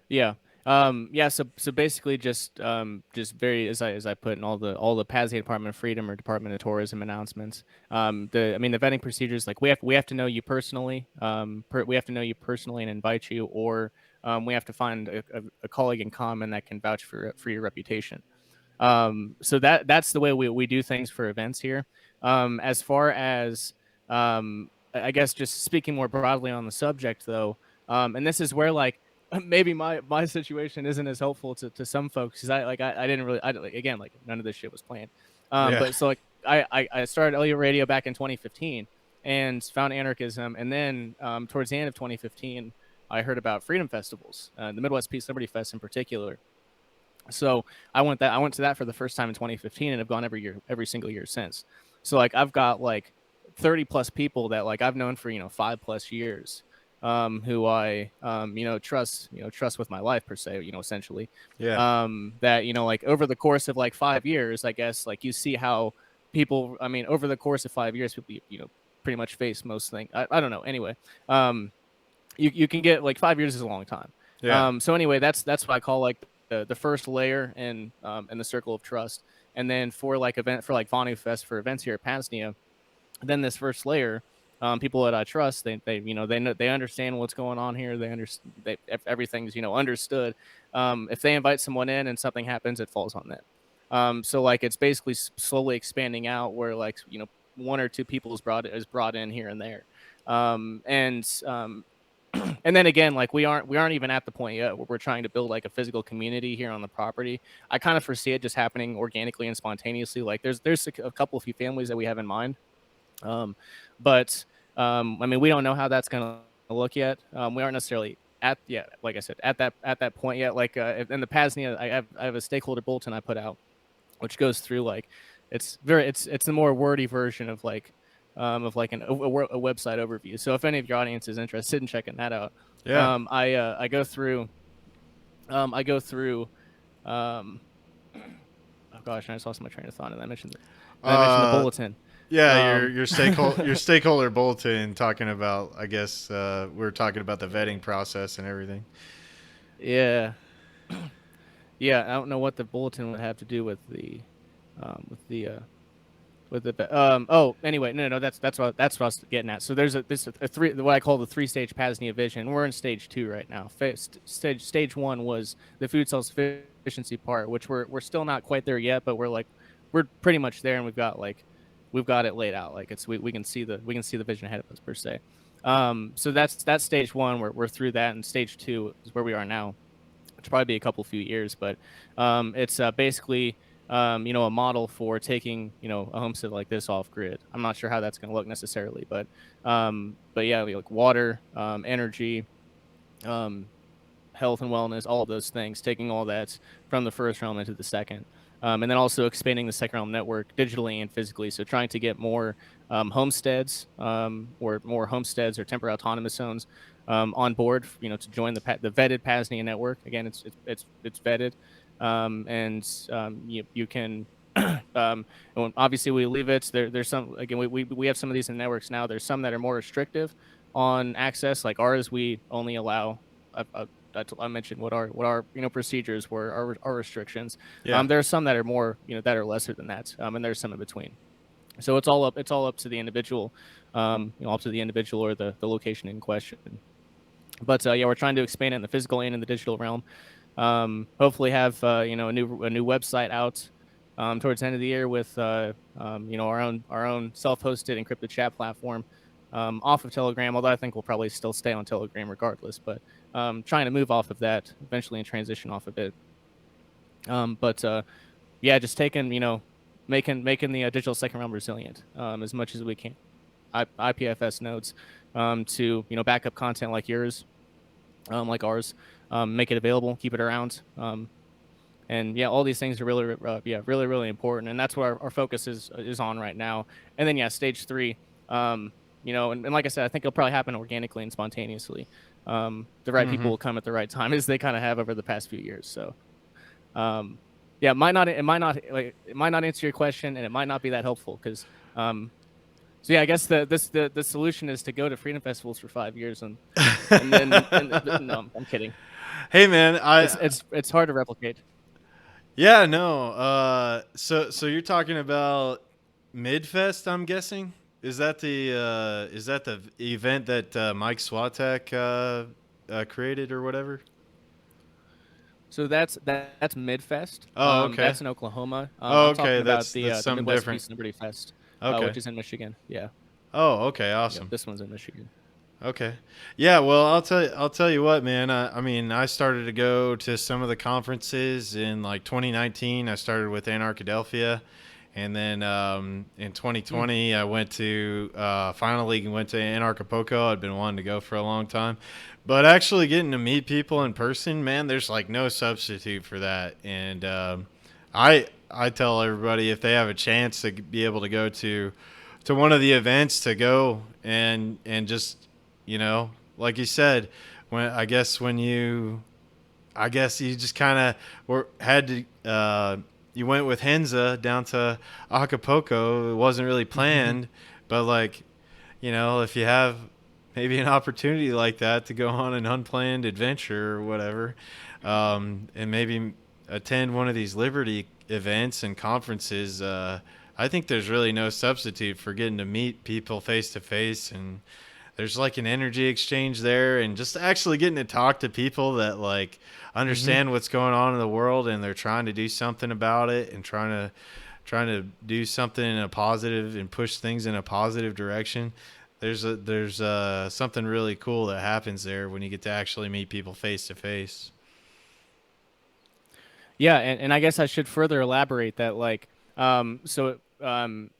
[SPEAKER 2] Yeah. Yeah, so basically just very as I put in all the Pasnia Department of Freedom or Department of Tourism announcements. The vetting procedures, like we have to know you personally. We have to know you personally and invite you, or we have to find a colleague in common that can vouch for your reputation. So that's the way we do things for events here. As far as I guess just speaking more broadly on the subject though, and this is where like maybe my situation isn't as helpful to some folks because I didn't really again like none of this shit was planned.
[SPEAKER 1] Yeah.
[SPEAKER 2] But so like I started LU Radio back in 2015 and found anarchism, and then towards the end of 2015 I heard about freedom festivals, the Midwest Peace Liberty Fest in particular. So I went to that for the first time in 2015, and have gone every single year since. So like I've got like 30 plus people that like I've known for 5 plus years, who I trust with my life per se, essentially.
[SPEAKER 1] Yeah.
[SPEAKER 2] That like over the course of like 5 years, I guess like you see how people. I mean, over the course of 5 years, people pretty much face most things. I don't know. Anyway, you can get like 5 years is a long time.
[SPEAKER 1] Yeah.
[SPEAKER 2] So anyway, that's what I call like the first layer in the circle of trust. And then for like Vonu Fest for events here at Pasnia, then this first layer, people that I trust, they understand what's going on here. If everything's understood. If they invite someone in and something happens, it falls on them. So like it's basically slowly expanding out where like one or two people is brought in here and there. And then again, like we aren't even at the point yet where we're trying to build like a physical community here on the property. I kind of foresee it just happening organically and spontaneously. Like there's a couple few families that we have in mind, but I mean we don't know how that's gonna look yet. We aren't necessarily like I said at that point yet. Like in the Pasnia, I have a stakeholder bulletin I put out, which goes through like it's a more wordy version of like a website overview. So if any of your audience is interested in checking that out,
[SPEAKER 1] Yeah.
[SPEAKER 2] I go through um, oh gosh, I just lost my train of thought, and I mentioned the bulletin.
[SPEAKER 1] Yeah,
[SPEAKER 2] Um,
[SPEAKER 1] your stakeholder bulletin talking about, I guess we're talking about the vetting process and everything.
[SPEAKER 2] yeah, yeah. I don't know what the bulletin would have to do with the anyway, no, that's what I was getting at. So there's a three, what I call the 3-stage Pasnia vision. We're in stage 2 right now. Stage 1 was the food self sufficiency part, which we're still not quite there yet, but we're pretty much there, and we've got it laid out. Like we can see the vision ahead of us per se. So that's stage 1. We're through that, and stage 2 is where we are now, which will probably be a few years, but it's basically a model for taking, a homestead like this off grid. I'm not sure how that's going to look necessarily, but yeah, like water, energy, health and wellness, all of those things, taking all that from the first realm into the second. And then also expanding the second realm network digitally and physically. So trying to get more homesteads or or temporary autonomous zones on board, to join the vetted Pasnia network. Again, it's vetted. You can obviously we leave it there's some, again, we have some of these in networks now. There's some that are more restrictive on access, like ours we only allow I mentioned what our procedures were, our restrictions.
[SPEAKER 1] Yeah.
[SPEAKER 2] There are some that are more, that are lesser than that, and there's some in between. So it's all up to the individual, up to the individual or the location in question. But yeah, we're trying to expand it in the physical and in the digital realm. Hopefully have a new website out towards the end of the year with our own self-hosted encrypted chat platform off of Telegram. Although I think we'll probably still stay on Telegram regardless, but trying to move off of that eventually and transition off of it. Yeah, just making the digital second realm resilient as much as we can. IPFS nodes to backup content like yours, like ours, make it available, keep it around, and yeah, all these things are really really important, and that's what our focus is on right now. And then stage 3, and like I said, I think it'll probably happen organically and spontaneously. The right people will come at the right time, as they kind of have over the past few years. So yeah, it might not answer your question, and it might not be that helpful because so yeah, I guess the solution is to go to freedom festivals for 5 years and then no, I'm kidding.
[SPEAKER 1] Hey man,
[SPEAKER 2] It's hard to replicate.
[SPEAKER 1] yeah, no. So you're talking about Midfest, I'm guessing. Is that the event that Mike Swatek created or whatever?
[SPEAKER 2] So that's Midfest.
[SPEAKER 1] Oh, okay.
[SPEAKER 2] That's in Oklahoma.
[SPEAKER 1] Oh,
[SPEAKER 2] I'm
[SPEAKER 1] okay.
[SPEAKER 2] talking about
[SPEAKER 1] That's
[SPEAKER 2] the
[SPEAKER 1] something
[SPEAKER 2] Midwest
[SPEAKER 1] different.
[SPEAKER 2] Peace and Liberty Fest,
[SPEAKER 1] Okay.
[SPEAKER 2] which is in Michigan. Yeah.
[SPEAKER 1] Oh, okay.
[SPEAKER 2] Yep.
[SPEAKER 1] Awesome.
[SPEAKER 2] This one's in Michigan.
[SPEAKER 1] Okay. Yeah, well, I'll tell you what, man. I mean, I started to go to some of the conferences in like 2019. I started with Anarchadelphia, and then in
[SPEAKER 2] Hmm.
[SPEAKER 1] 2020, I went to finally went to Anarchapulco. I'd been wanting to go for a long time, but actually getting to meet people in person, man, there's like no substitute for that. And I tell everybody if they have a chance to be able to go to one of the events to go and just like you said, when I guess you just kind of were had to you went with Henza down to Acapulco. It wasn't really planned, but like if you have maybe an opportunity like that to go on an unplanned adventure or whatever, and maybe attend one of these Liberty events and conferences, I think there's really no substitute for getting to meet people face to face, and there's like an energy exchange there, and just actually getting to talk to people that like
[SPEAKER 2] Hmm.
[SPEAKER 1] understand what's going on in the world and they're trying to do something about it and trying to do something in a positive and push things in a positive direction. There's something really cool that happens there when you get to actually meet people face to face.
[SPEAKER 2] Yeah, and I guess I should further elaborate that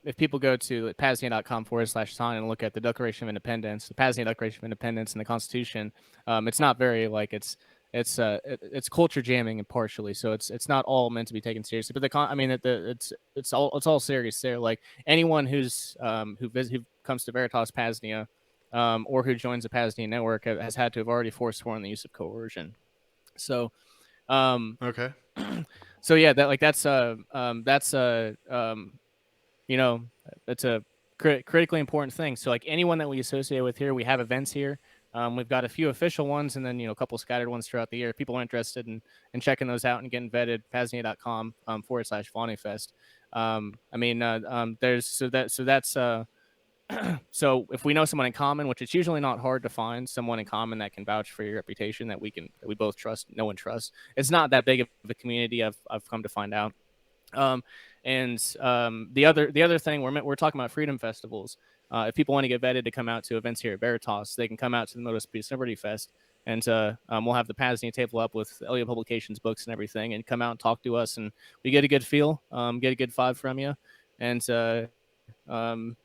[SPEAKER 2] if people go to pasnia.com/sign and look at the Declaration of Independence, the Pasnia Declaration of Independence and the Constitution, it's not very like it's culture jamming and partially, so it's not all meant to be taken seriously. But I mean it's all serious there. Like anyone who comes to Veritas Pasnia, or who joins the Pasnia network has had to have already forsworn the use of coercion. So um,
[SPEAKER 1] Okay.
[SPEAKER 2] so yeah, that's you know that's a critically important thing. So like anyone that we associate with here, we have events here. We've got a few official ones, and then a couple scattered ones throughout the year. If people are interested in checking those out and getting vetted, pasnia.com /VonuFest. I mean, there's so that's so if we know someone in common, which it's usually not hard to find someone in common that can vouch for your reputation, that we both trust, no one trusts. It's not that big of a community. I've come to find out. Um, and the other thing we're talking about freedom festivals. If people want to get vetted to come out to events here at Veritas, they can come out to the Meadows Peace Liberty Fest, and we'll have the Pasnia table up with Elliott Publications books and everything, and come out and talk to us, and we get a good feel, get a good vibe from you, and um,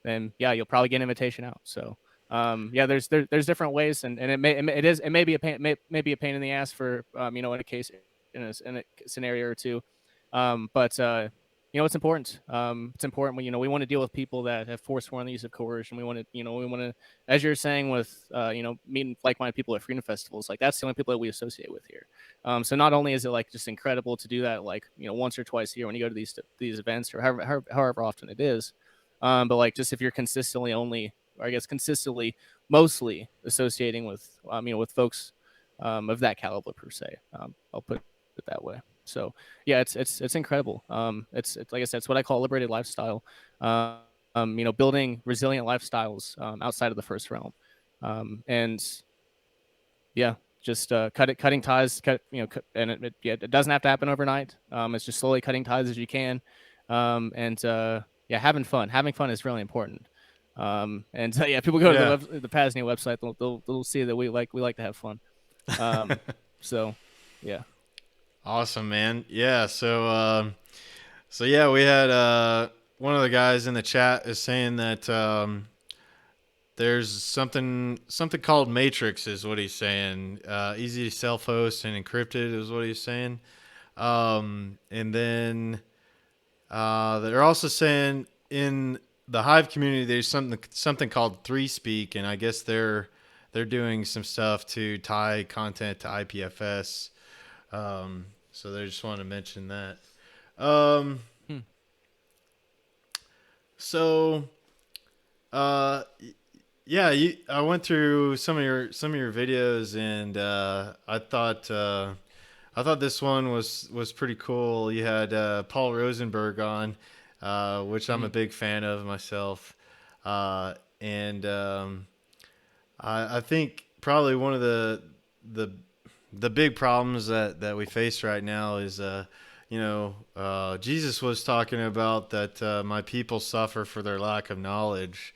[SPEAKER 2] then yeah, you'll probably get an invitation out. So yeah, there's different ways, and it may be a pain, may be a pain in the ass for in a case in a scenario or two, but it's important. It's important when we want to deal with people that have forsworn the use of coercion. We want to, as you're saying with meeting like-minded people at freedom festivals. Like that's the only people that we associate with here. So not only is it like just incredible to do that like once or twice a year when you go to these events or however often it is, but like just if you're consistently only, or I guess consistently mostly associating with with folks of that caliber per se. I'll put it that way. So yeah, it's incredible. It's like I said, it's what I call a liberated lifestyle. Building resilient lifestyles outside of the first realm, and yeah, just cutting ties, and it doesn't have to happen overnight. It's just slowly cutting ties as you can, and yeah, having fun is really important. And yeah, people go to
[SPEAKER 1] Yeah.
[SPEAKER 2] the Pasnia website, they'll see that we like to have fun. Um, so yeah.
[SPEAKER 1] Awesome, man. Yeah. So yeah, we had one of the guys in the chat is saying that there's something called Matrix is what he's saying. Easy to self-host and encrypted is what he's saying. And then they're also saying in the Hive community there's something called Three Speak, and I guess they're doing some stuff to tie content to IPFS. So they just want to mention that. Um,
[SPEAKER 2] Hmm.
[SPEAKER 1] so uh, yeah, I went through some of your videos, and I thought this one was pretty cool. You had Paul Rosenberg on, which I'm a
[SPEAKER 2] Hmm.
[SPEAKER 1] big fan of myself, and I think probably one of the the big problems that we face right now is Jesus was talking about that my people suffer for their lack of knowledge,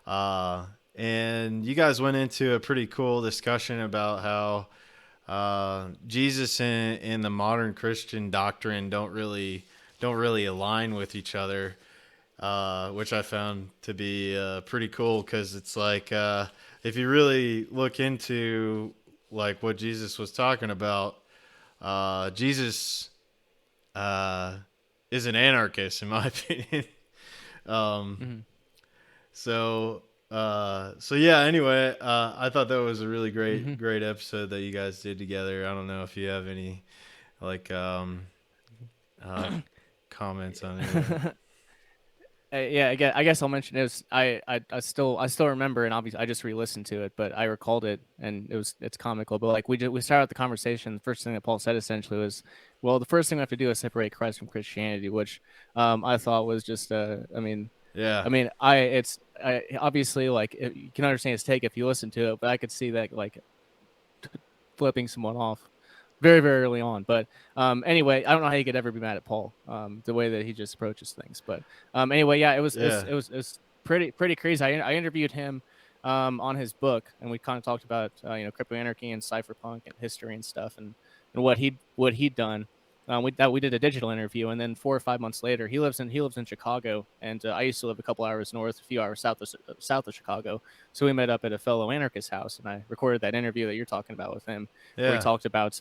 [SPEAKER 1] uh, and you guys went into a pretty cool discussion about how Jesus and the modern Christian doctrine don't really align with each other, which I found to be pretty cool because it's like if you really look into like what Jesus was talking about, Jesus uh, is an anarchist in my opinion. um,
[SPEAKER 2] Hmm.
[SPEAKER 1] so yeah. Anyway, I thought that was a really
[SPEAKER 2] Hmm.
[SPEAKER 1] great episode that you guys did together. I don't know if you have any like uh, comments on any of that.
[SPEAKER 2] Yeah, I guess I'll mention it was I still remember, and obviously I just re-listened to it, but I recalled it, and it's comical. But like we started out the conversation. The first thing that Paul said essentially was, "Well, the first thing we have to do is separate Christ from Christianity," which I thought was just
[SPEAKER 1] Yeah,
[SPEAKER 2] I obviously like you can understand his take if you listen to it, but I could see that like flipping someone off very, very early on. But anyway, I don't know how you could ever be mad at Paul, the way that he just approaches things. But anyway, yeah,
[SPEAKER 1] yeah,
[SPEAKER 2] it was pretty crazy. I interviewed him on his book, and we kind of talked about crypto anarchy and cypherpunk and history and stuff, and what he'd done. We did a digital interview, and then 4 or 5 months later, he lives in Chicago, and I used to live a couple hours north, a few hours south of Chicago. So we met up at a fellow anarchist house, and I recorded that interview that you're talking about with him, where
[SPEAKER 1] yeah.
[SPEAKER 2] we talked about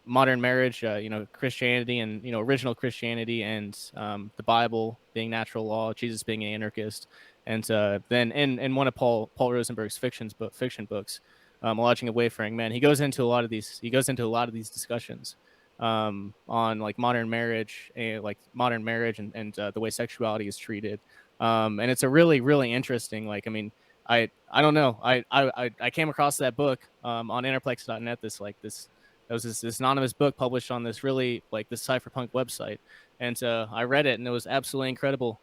[SPEAKER 2] modern marriage, Christianity and original Christianity and the Bible being natural law, Jesus being an anarchist, and then in one of Paul Rosenberg's fiction books, Lodging of Wayfaring Men, he goes into a lot of these discussions on like modern marriage and the way sexuality is treated, and it's a really interesting I don't know. I came across that book on interplex.net. That was this anonymous book published on this really like this cypherpunk website, and I read it and it was absolutely incredible.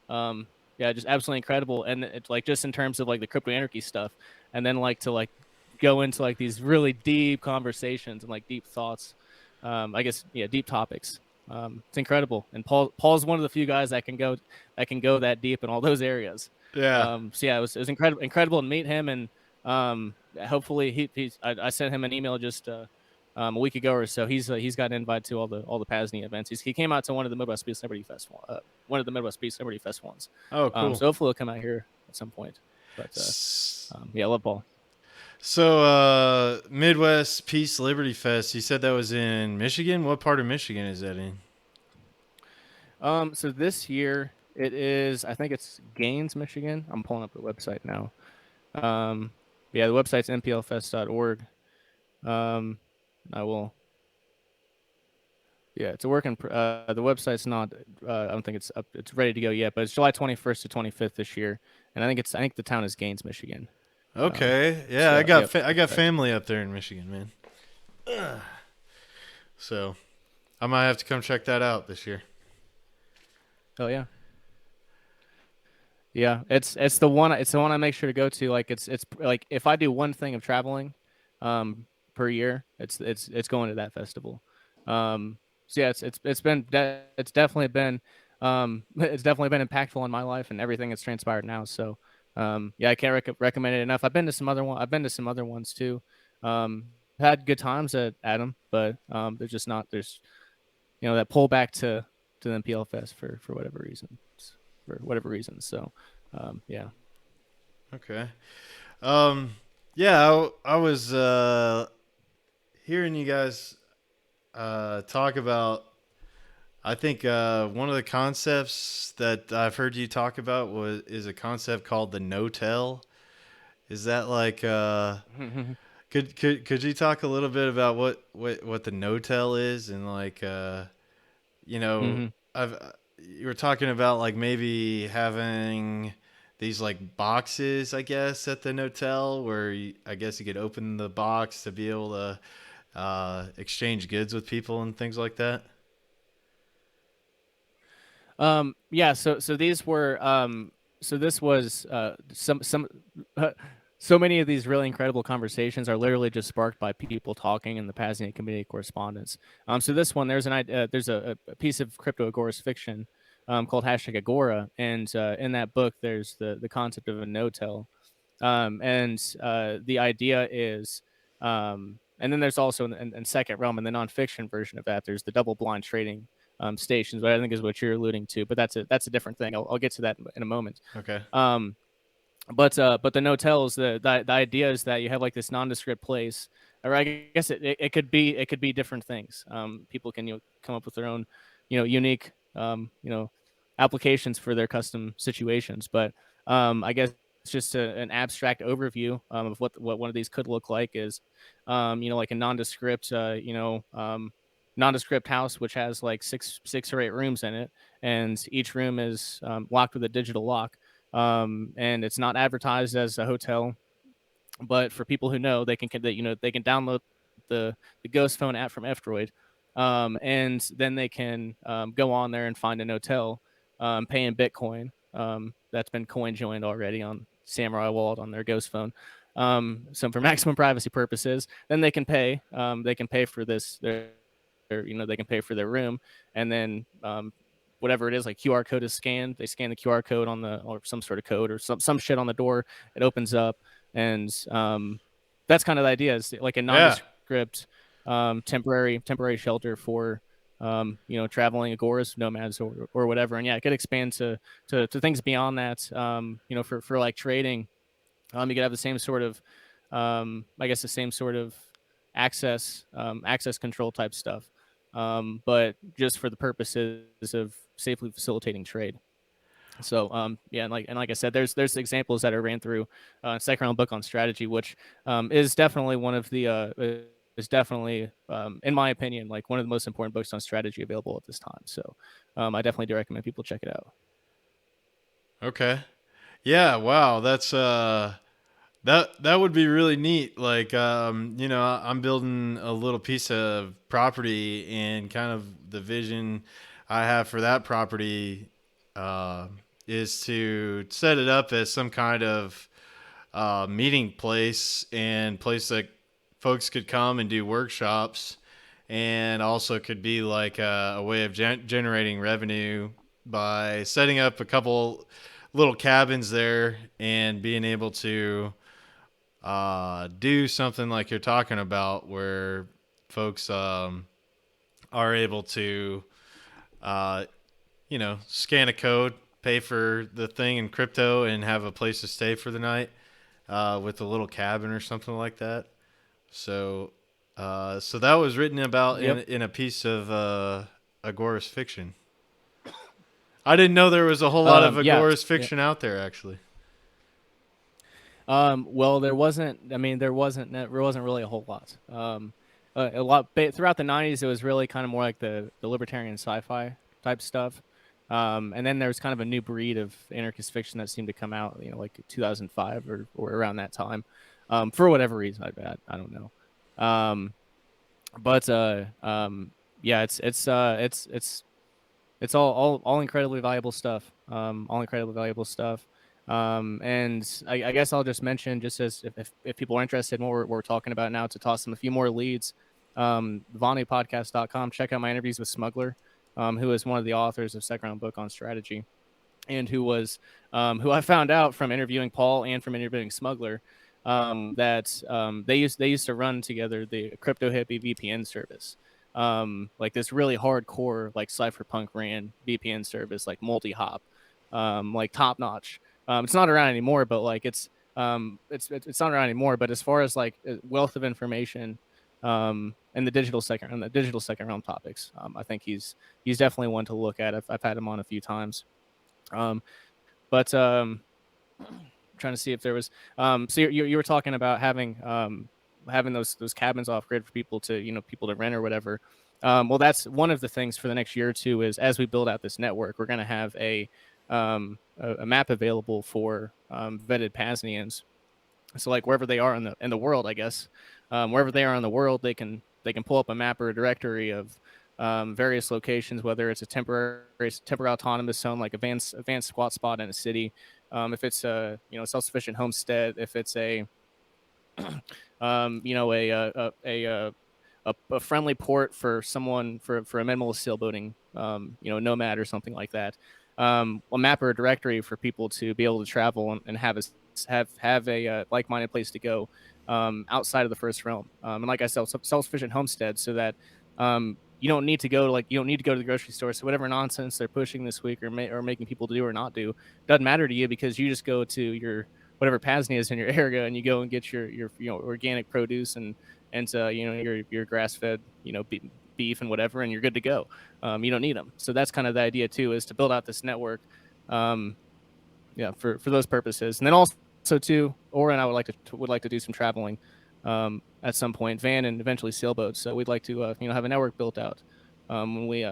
[SPEAKER 2] Yeah, just absolutely incredible. And it's like just in terms of like the crypto anarchy stuff, and then like to like go into like these really deep conversations and like deep thoughts. I guess yeah, deep topics. It's incredible. And Paul's one of the few guys that can go that deep in all those areas.
[SPEAKER 1] Yeah.
[SPEAKER 2] So yeah, it was incredible to meet him, and hopefully I sent him an email just a week ago or so. He's got an invite to all the Pasnia events. He came out to one of the Midwest Beach Celebrity Fest one of the Midwest Beach Celebrity Fest ones.
[SPEAKER 1] Oh, cool.
[SPEAKER 2] So hopefully he'll come out here at some point. But yeah, I love Paul.
[SPEAKER 1] So, Midwest Peace Liberty Fest. You said that was in Michigan. What part of Michigan is that in?
[SPEAKER 2] So this year it is, I think it's Gaines, Michigan. I'm pulling up the website now. Yeah, the website's mplfest.org. Um, I will. Yeah, it's a working. The website's not. I don't think it's up. It's ready to go yet, but it's July 21st to 25th this year, and I think the town is Gaines, Michigan.
[SPEAKER 1] Okay. Yeah,
[SPEAKER 2] So yeah,
[SPEAKER 1] I got
[SPEAKER 2] perfect.
[SPEAKER 1] family up there in Michigan, man. So, I might have to come check that out this year.
[SPEAKER 2] Oh yeah. Yeah, it's the one I make sure to go to. Like it's like if I do one thing of traveling, per year, it's going to that festival. So yeah, it's definitely been it's definitely been impactful in my life and everything that's transpired now. So yeah, I can't recommend it enough. I've been to some other ones too. Had good times at them, but there's that pull back to the MPL Fest for whatever reason So, yeah.
[SPEAKER 1] Okay. Um, yeah, I was hearing you guys talk about. I think one of the concepts that I've heard you talk about is a concept called the no-tell. Is that like could you talk a little bit about what the no-tell is and like you know
[SPEAKER 2] Hmm.
[SPEAKER 1] I've you were talking about like maybe having these like boxes, I guess, at the hotel where I guess you could open the box to be able to exchange goods with people and things like that.
[SPEAKER 2] Yeah, so these were so this was some so many of these really incredible conversations are literally just sparked by people talking in the Pasnia community correspondence. So this one, there's a piece of crypto agorist fiction called #Agora, and in that book there's the concept of a no-tell, and the idea is, and then there's also in second realm in the nonfiction version of that, there's the double blind trading stations, but I think is what you're alluding to. But that's a different thing. I'll get to that in a moment.
[SPEAKER 1] Okay.
[SPEAKER 2] Um, but the no-tells, the idea is that you have like this nondescript place, or I guess it could be different things. People can come up with their own unique applications for their custom situations. But I guess it's just an abstract overview of what one of these could look like is like a nondescript nondescript house which has like six or eight rooms in it, and each room is locked with a digital lock, and it's not advertised as a hotel. But for people who know, they can download the Ghost Phone app from F-Droid, and then they can go on there and find an hotel, pay in Bitcoin. That's been coin joined already on Samurai Wallet on their Ghost Phone. So for maximum privacy purposes, then they can pay. They can pay for this. They can pay for their room, and then whatever it is, like QR code is scanned. They scan the QR code or some sort of code or some shit on the door. It opens up, and that's kind of the idea. Is like a
[SPEAKER 1] Yeah.
[SPEAKER 2] nondescript temporary shelter for traveling agoras, nomads, or whatever. And yeah, it could expand to things beyond that. For like trading, you could have the same sort of I guess the same sort of access control type stuff, but just for the purposes of safely facilitating trade. So yeah, and like I said, there's examples that are ran through second round book on strategy, which is definitely one of the is definitely in my opinion like one of the most important books on strategy available at this time. So I definitely do recommend people check it out.
[SPEAKER 1] Okay. Yeah. Wow. That's that would be really neat. Like, I'm building a little piece of property, and kind of the vision I have for that property uh, is to set it up as some kind of meeting place and place that folks could come and do workshops, and also could be like a way of generating revenue by setting up a couple little cabins there and being able to do something like you're talking about, where folks are able to, uh, scan a code, pay for the thing in crypto, and have a place to stay for the night with a little cabin or something like that. So, so that was written about
[SPEAKER 2] Yep.
[SPEAKER 1] in a piece of Agorist fiction. I didn't know there was a whole lot of
[SPEAKER 2] Yeah.
[SPEAKER 1] Agorist fiction out there, actually.
[SPEAKER 2] Well, there wasn't. I mean, there wasn't really a whole lot. A lot throughout the '90s, it was really kind of more like the libertarian sci-fi type stuff. And then there was kind of a new breed of anarchist fiction that seemed to come out, like 2005 or around that time, for whatever reason. I don't know. Um, but yeah, it's all incredibly valuable stuff. All incredibly valuable stuff. And I guess I'll just mention, just as if people are interested in what we're talking about now, to toss them a few more leads. VonuPodcast.com. Check out my interviews with Smuggler, who is one of the authors of Second Round Book on Strategy, and who I found out from interviewing Paul and from interviewing Smuggler, that they used to run together the Crypto Hippie VPN service. Like this really hardcore like cypherpunk ran VPN service, like multi-hop, like top notch. It's not around anymore, but like it's not around anymore. But as far as like wealth of information, in the digital second realm topics, I think he's definitely one to look at. I've had him on a few times. Um, but trying to see if there was. So you were talking about having having those cabins off grid for people to people to rent or whatever. Well, that's one of the things for the next year or two is as we build out this network, we're going to have a map available for vetted Pasnians. So like wherever they are in the world, I guess, wherever they are in the world, they can pull up a map or a directory of various locations, whether it's a temporary autonomous zone like advanced squat spot in a city, if it's a self-sufficient homestead, if it's a you know a friendly port for someone for a minimalist sailboating nomad or something like that, a map or a directory for people to be able to travel and have a like-minded place to go outside of the first realm, and like I said, self-sufficient homestead, so that you don't need to go to the grocery store. So whatever nonsense they're pushing this week or making people do or not do doesn't matter to you, because you just go to your whatever Pasnia is in your area and you go and get your organic produce and your grass fed beef and whatever, and you're good to go. You don't need them. So that's kind of the idea too, is to build out this network. Um, yeah, for those purposes, and then also too, Aura and I would like to do some traveling at some point, van and eventually sailboats. So we'd like to have a network built out when we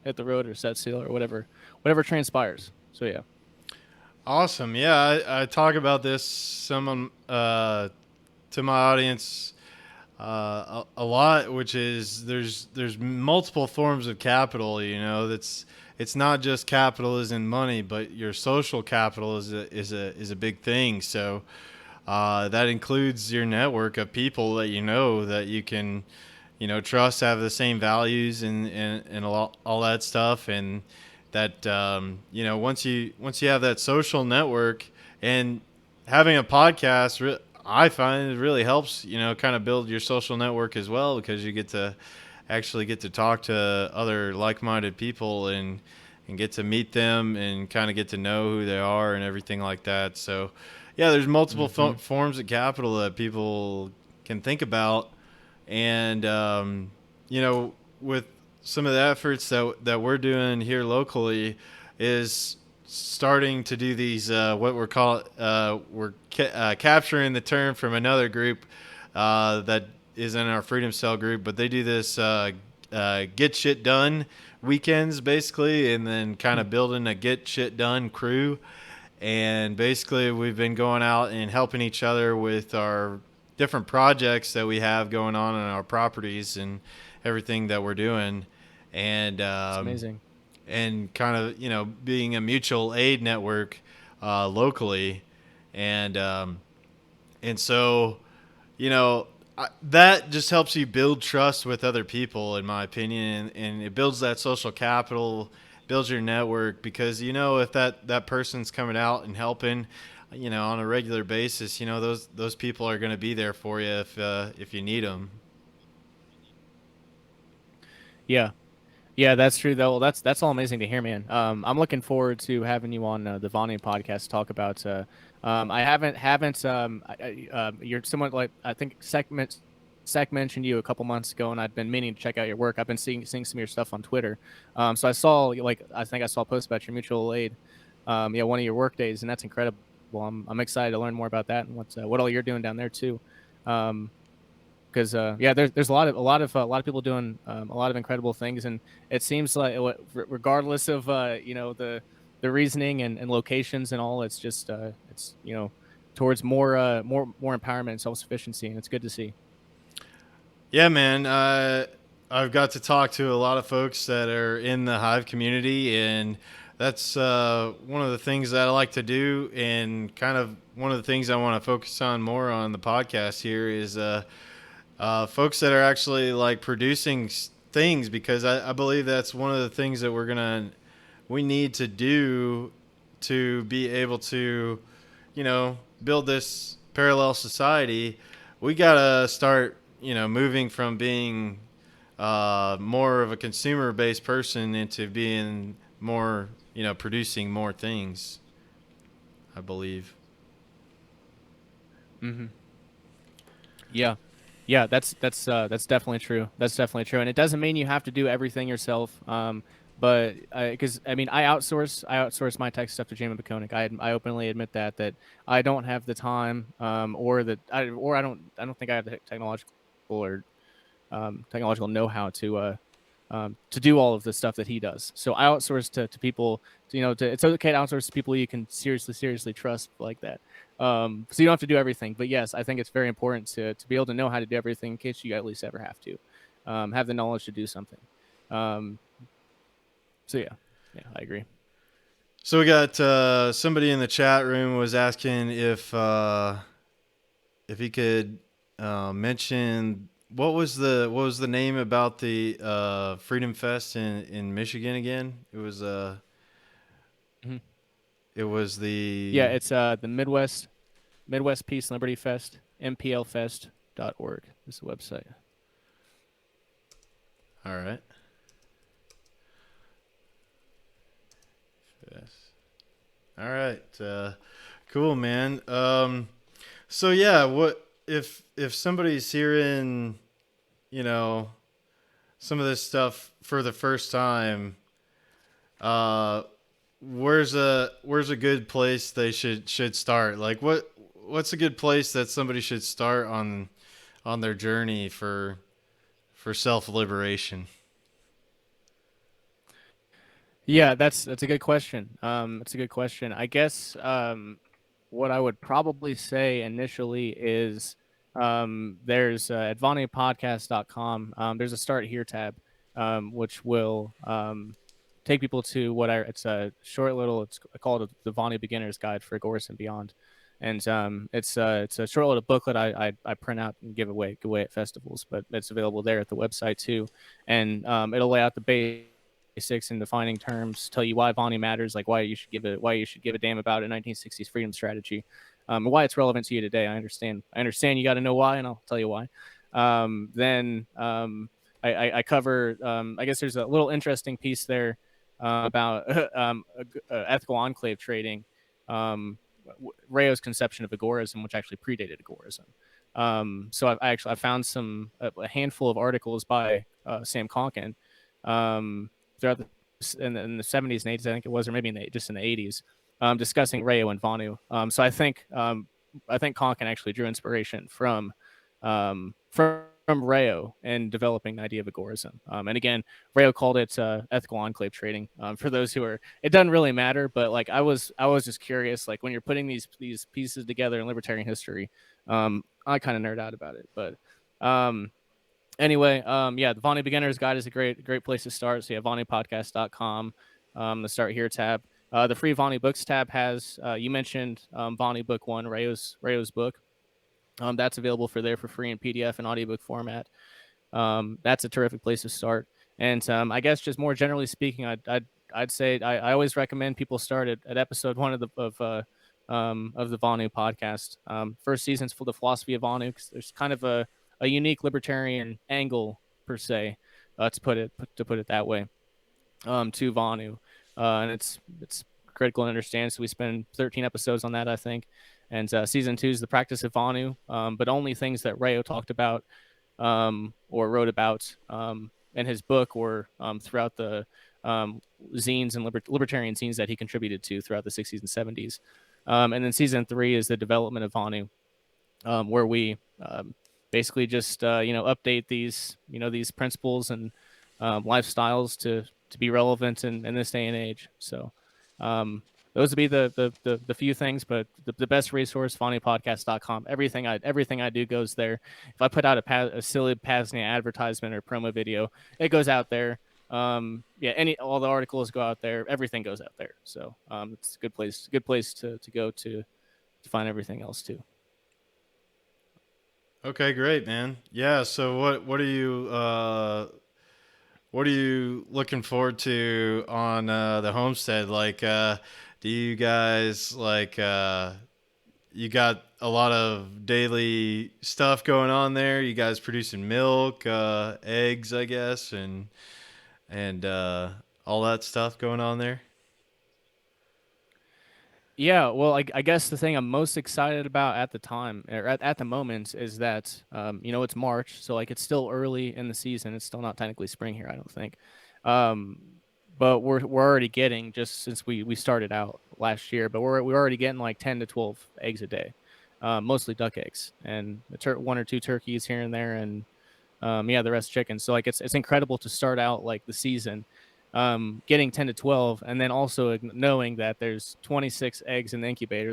[SPEAKER 2] hit the road or set sail or whatever transpires. So yeah.
[SPEAKER 1] Awesome. Yeah, I talk about this some to my audience a lot, which is there's multiple forms of capital. That's it's not just capital as in money, but your social capital is a big thing. So that includes your network of people that that you can trust, have the same values and all that stuff, and that once you have that social network, and having a podcast, I find it really helps kind of build your social network as well, because you actually get to talk to other like-minded people and get to meet them and kind of get to know who they are and everything like that. So yeah, there's multiple forms of capital that people can think about, and with some of the efforts that we're doing here locally is starting to do these what we're capturing the term from another group that is in our Freedom Cell group, but they do this get shit done weekends basically, and then kind of building a get shit done crew. And basically we've been going out and helping each other with our different projects that we have going on our properties and everything that we're doing, and
[SPEAKER 2] It's amazing.
[SPEAKER 1] and kind of being a mutual aid network locally, and so that just helps you build trust with other people, in my opinion, and it builds that social capital, builds your network, because if that person's coming out and helping on a regular basis, those people are going to be there for you if you need them.
[SPEAKER 2] Yeah. Yeah, that's true though. Well, that's all amazing to hear, man. I'm looking forward to having you on the Vonu podcast to talk about. I haven't. You're somewhat like, I think Sec mentioned you a couple months ago, and I've been meaning to check out your work. I've been seeing some of your stuff on Twitter. So I think I saw a post about your mutual aid. One of your work days, and that's incredible. I'm excited to learn more about that and what all you're doing down there too. Because there's a lot of people doing a lot of incredible things, and it seems like regardless of the reasoning and locations and all, it's just it's towards more empowerment and self-sufficiency, and it's good to see.
[SPEAKER 1] Yeah, man. I've got to talk to a lot of folks that are in the Hive community, and that's one of the things that I like to do, and kind of one of the things I want to focus on more on the podcast here is folks that are actually like producing things, because I believe that's one of the things that we need to do to be able to, build this parallel society. We gotta start, moving from being more of a consumer-based person into being more, producing more things, I believe.
[SPEAKER 2] Mm-hmm. Yeah. Yeah, that's definitely true. That's definitely true, and it doesn't mean you have to do everything yourself. But because I outsource my tech stuff to Jamin Baconic. I openly admit that I don't have the time, or I don't think I have the technological or technological know-how to do all of the stuff that he does. So I outsource to people. It's okay to outsource to people you can seriously trust like that. So you don't have to do everything. But yes, I think it's very important to be able to know how to do everything in case you at least ever have to have the knowledge to do something. Um, so yeah, I agree.
[SPEAKER 1] So we got somebody in the chat room was asking if he could mention what was the name about the Freedom Fest in Michigan again?
[SPEAKER 2] Mm-hmm.
[SPEAKER 1] It was
[SPEAKER 2] Yeah,
[SPEAKER 1] the
[SPEAKER 2] it's the Midwest Peace Liberty Fest, mplfest.org is the website.
[SPEAKER 1] all right. Yes. All right. Cool, man. So yeah, what if somebody's hearing, you know, some of this stuff for the first time? Uh, where's a good place they should start? Like what's a good place that somebody should start on their journey for self liberation?
[SPEAKER 2] Yeah, that's a good question. It's a good question. I guess what I would probably say initially is there's at vonupodcast.com. There's a start here tab, which will take people to it's a short little. It's called the Vonu Beginner's Guide for Agorist and Beyond, and it's a short little booklet I print out and give away at festivals, but it's available there at the website too, and it'll lay out the basics and defining terms, tell you why Vonu matters, like why you should give a damn about a 1960s freedom strategy, and why it's relevant to you today. I understand you got to know why, and I'll tell you why. Then I cover. I guess there's a little interesting piece there about ethical enclave trading. Rayo's conception of agorism, which actually predated agorism. So I found a handful of articles by Sam Conkin throughout in the 70s and 80s, I think it was, or maybe just in the 80s, discussing Rayo and Vonu. So I think Conkin actually drew inspiration from Rayo in developing the idea of agorism. And again, Rayo called it ethical enclave trading. For those who are, it doesn't really matter, but like I was just curious, like when you're putting these pieces together in libertarian history, I kind of nerd out about it. But anyway, yeah, the Vonu Beginner's Guide is a great place to start. So yeah, vonupodcast.com, the Start Here tab. The free Vonu Books tab has, you mentioned Vonu Book 1, Rayo's book. That's available for free in PDF and audiobook format. That's a terrific place to start. And I guess just more generally speaking, I'd say I always recommend people start at episode 1 of the Vonu podcast. First season's for the philosophy of Vonu, because there's kind of a unique libertarian angle per se, to put it that way, to Vonu, and it's critical to understand. So we spend 13 episodes on that, I think. And season 2 is the practice of Vonu, but only things that Rayo talked about or wrote about in his book, or throughout the zines and libertarian zines that he contributed to throughout the 60s and 70s. And then season 3 is the development of Vonu, where we basically just update these principles and lifestyles to be relevant in this day and age. So those would be the few things, but the best resource, vonupodcast.com. Everything I do goes there. If I put out a silly Pasnia advertisement or promo video, it goes out there. All the articles go out there. Everything goes out there. So it's a good place to go to find everything else too.
[SPEAKER 1] Okay, great, man. Yeah, so what are you looking forward to on the homestead? Like do you guys you got a lot of daily stuff going on there? You guys producing milk, eggs, I guess, and all that stuff going on there?
[SPEAKER 2] Yeah, well, I guess the thing I'm most excited about at the time, or at the moment, is that it's March, so like it's still early in the season. It's still not technically spring here, I don't think. Um, but we're already getting, just since we started out last year, but we're already getting like 10 to 12 eggs a day, mostly duck eggs, and 1 or 2 turkeys here and there, and The rest chickens. So like it's incredible to start out like the season, getting 10 to 12, and then also knowing that there's 26 eggs in the incubator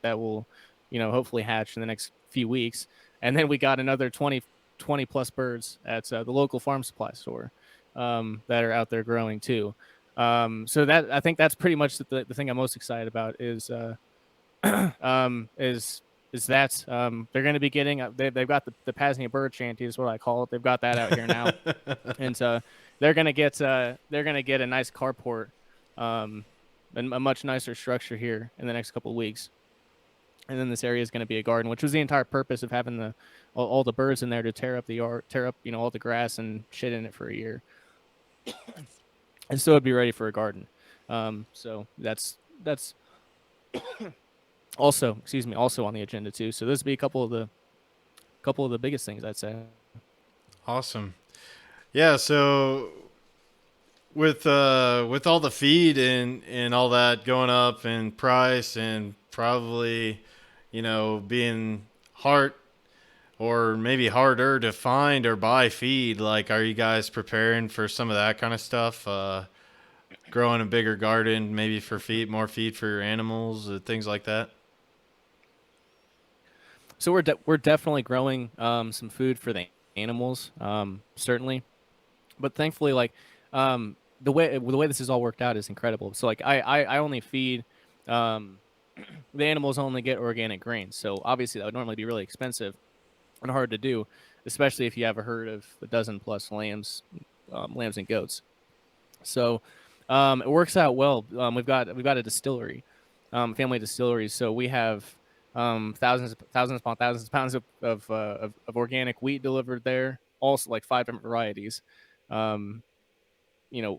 [SPEAKER 2] that will, hopefully hatch in the next few weeks, and then we got another 20 plus birds at the local farm supply store, that are out there growing too. So that I think that's pretty much the thing I'm most excited about is is that they're going to be getting they've got the Pasnia bird shanty is what I call it. They've got that out here now, and they're going to get a nice carport, and a much nicer structure here in the next couple of weeks. And then this area is going to be a garden, which was the entire purpose of having all the birds in there to tear up the yard, tear up all the grass and shit in it for a year, and so it'd be ready for a garden. So that's also on the agenda too. So this would be a couple of the biggest things I'd say.
[SPEAKER 1] Awesome. Yeah. So with all the feed and all that going up in price and probably, being hard or maybe harder to find or buy feed, like, are you guys preparing for some of that kind of stuff? Growing a bigger garden, maybe for more feed for your animals, things like that.
[SPEAKER 2] So we're definitely growing some food for the animals, certainly, but thankfully, like, the way this has all worked out is incredible. So like I only feed, the animals only get organic grains. So obviously that would normally be really expensive and hard to do, especially if you have a herd of a dozen plus lambs and goats. So it works out well. We've got a distillery, family distilleries. So we have thousands upon thousands of pounds of organic wheat delivered there. Also like 5 different varieties, a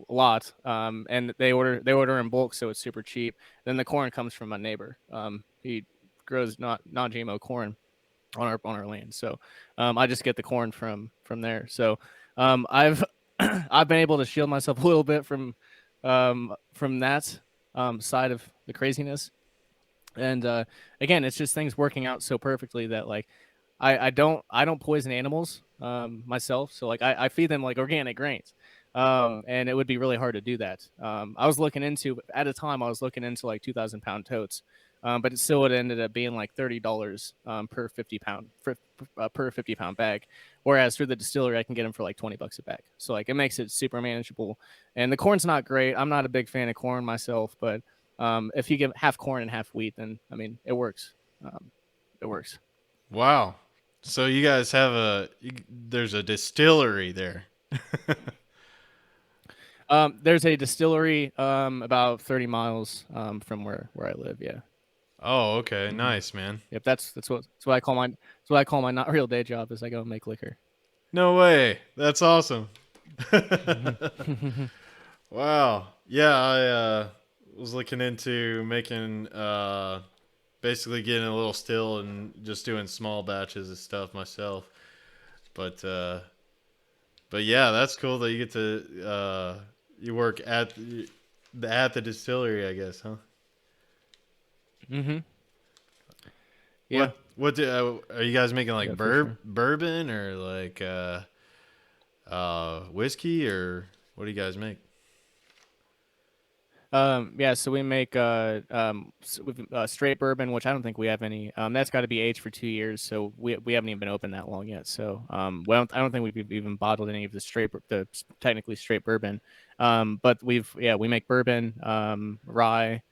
[SPEAKER 2] lot. And they order in bulk, so it's super cheap. Then the corn comes from my neighbor. He grows non-GMO corn on our land. So I just get the corn from there. So I've I've been able to shield myself a little bit from that side of the craziness. And again, it's just things working out so perfectly that like I don't poison animals myself. So like I feed them like organic grains. And it would be really hard to do that. I was looking into like 2,000-pound totes, but it still would ended up being like $30 per 50-pound bag. Whereas through the distillery, I can get them for like $20 a bag. So like it makes it super manageable. And the corn's not great. I'm not a big fan of corn myself, but if you give half corn and half wheat, then I mean it works. It works.
[SPEAKER 1] Wow. So you guys have there's a distillery there.
[SPEAKER 2] There's a distillery about 30 miles from where I live. Yeah.
[SPEAKER 1] Oh, okay. Nice, man.
[SPEAKER 2] Yep. That's what I call my not real day job is I go and make liquor.
[SPEAKER 1] No way. That's awesome. Wow. Yeah, I was looking into making basically getting a little still and just doing small batches of stuff myself. But yeah, that's cool that you get to you work at the distillery, I guess, huh?
[SPEAKER 2] Mm-hmm. Yeah.
[SPEAKER 1] What are you guys making, like
[SPEAKER 2] sure.
[SPEAKER 1] bourbon or like whiskey, or what do you guys make?
[SPEAKER 2] So we make straight bourbon, which I don't think we have any. That's got to be aged for 2 years, so we haven't even been open that long yet. So I don't think we've even bottled any of the technically straight bourbon. But we make bourbon, rye.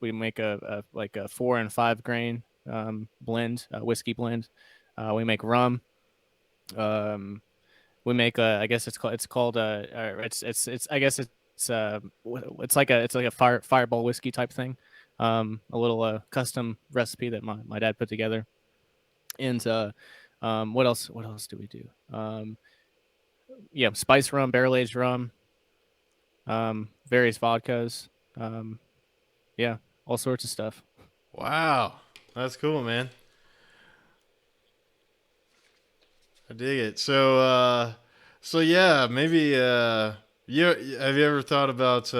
[SPEAKER 2] We make a 4 and 5 grain blend, whiskey blend. We make rum. We make I guess it's called I guess it's like a fireball whiskey type thing. A little custom recipe that my dad put together. And what else do we do? Spice rum, barrel aged rum, various vodkas, all sorts of stuff.
[SPEAKER 1] Wow, that's cool, man. I dig it. So yeah, maybe have you ever thought about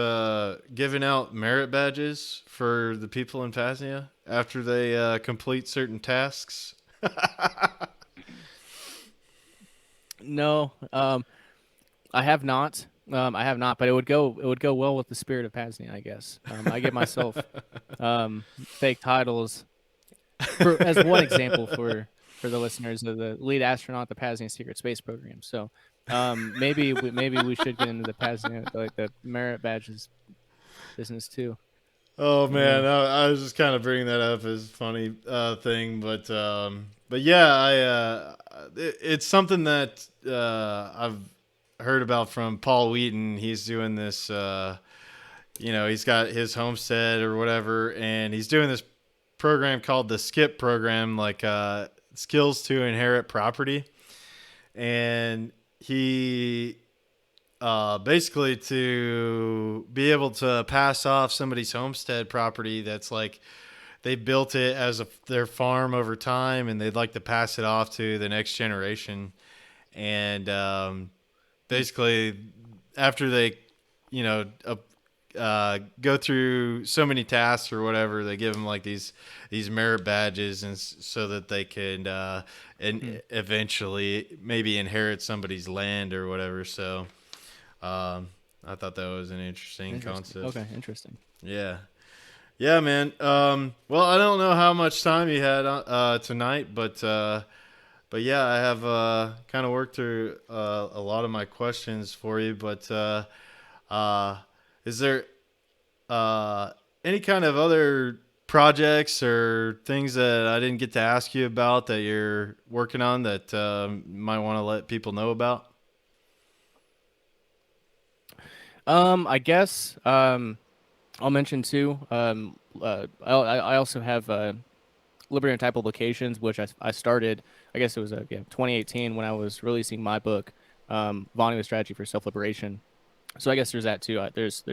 [SPEAKER 1] giving out merit badges for the people in Pasnia after they complete certain tasks?
[SPEAKER 2] No, I have not. I have not, but it would go well with the spirit of Pasnia, I guess. I give myself fake titles for as one example for the listeners of the lead astronaut at the Pasnia secret space program. So maybe we should get into the Pasnia like the merit badges business too.
[SPEAKER 1] Oh man,
[SPEAKER 2] Yeah.
[SPEAKER 1] I was just kind of bringing that up as a funny thing, but yeah, it's something that I've heard about from Paul Wheaton. He's doing this, he's got his homestead or whatever, and he's doing this program called the Skip program, like skills to inherit property, and he basically to be able to pass off somebody's homestead property that's like they built it as their farm over time and they'd like to pass it off to the next generation. And
[SPEAKER 2] Hmm.
[SPEAKER 1] basically, after they, you know, go through so many tasks or whatever, they give them like these merit badges, and so that they can
[SPEAKER 2] Hmm.
[SPEAKER 1] and eventually maybe inherit somebody's land or whatever. So I thought that was an interesting
[SPEAKER 2] Interesting.
[SPEAKER 1] concept.
[SPEAKER 2] Okay, interesting.
[SPEAKER 1] Yeah. Yeah, man. Well, I don't know how much time you had tonight, but yeah, I have kind of worked through a lot of my questions for you. But uh, is there any kind of other projects or things that I didn't get to ask you about that you're working on that might want to let people know about?
[SPEAKER 2] I guess I'll mention too. I also have Liberty and Type publications, which I started. I guess it was 2018 when I was releasing my book, Vonu the Strategy for Self Liberation. So I guess there's that too. There's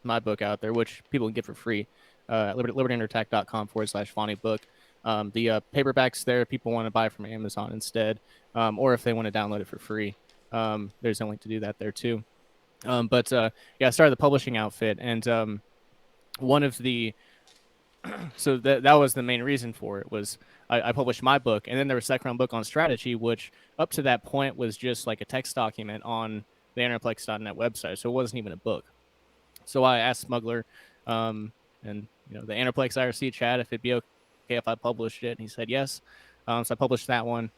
[SPEAKER 2] my book out there, which people can get for free. At libertyunderattack.com/Vonu book. The paperbacks there, people want to buy from Amazon instead, or if they want to download it for free, there's a link to do that there too. But yeah, I started the publishing outfit, and one of the so that was the main reason for it was I published my book, and then there was a second round book on strategy, which up to that point was just like a text document on the Interplex.net website, so it wasn't even a book. So I asked Smuggler, and the Interplex IRC chat if it'd be okay if I published it, and he said yes. So I published that one.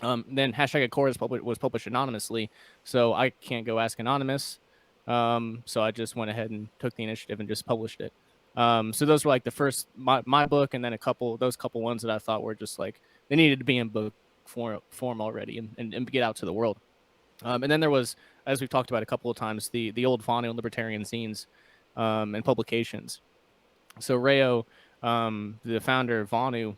[SPEAKER 2] Then hashtag Core was published anonymously, so I can't go ask anonymous. So I just went ahead and took the initiative and just published it. So those were like the first my book, and then those couple ones that I thought were just like they needed to be in book form already and get out to the world. And then there was, as we've talked about a couple of times, the old Vonu and libertarian zines and publications. So Rayo, the founder of Vonu,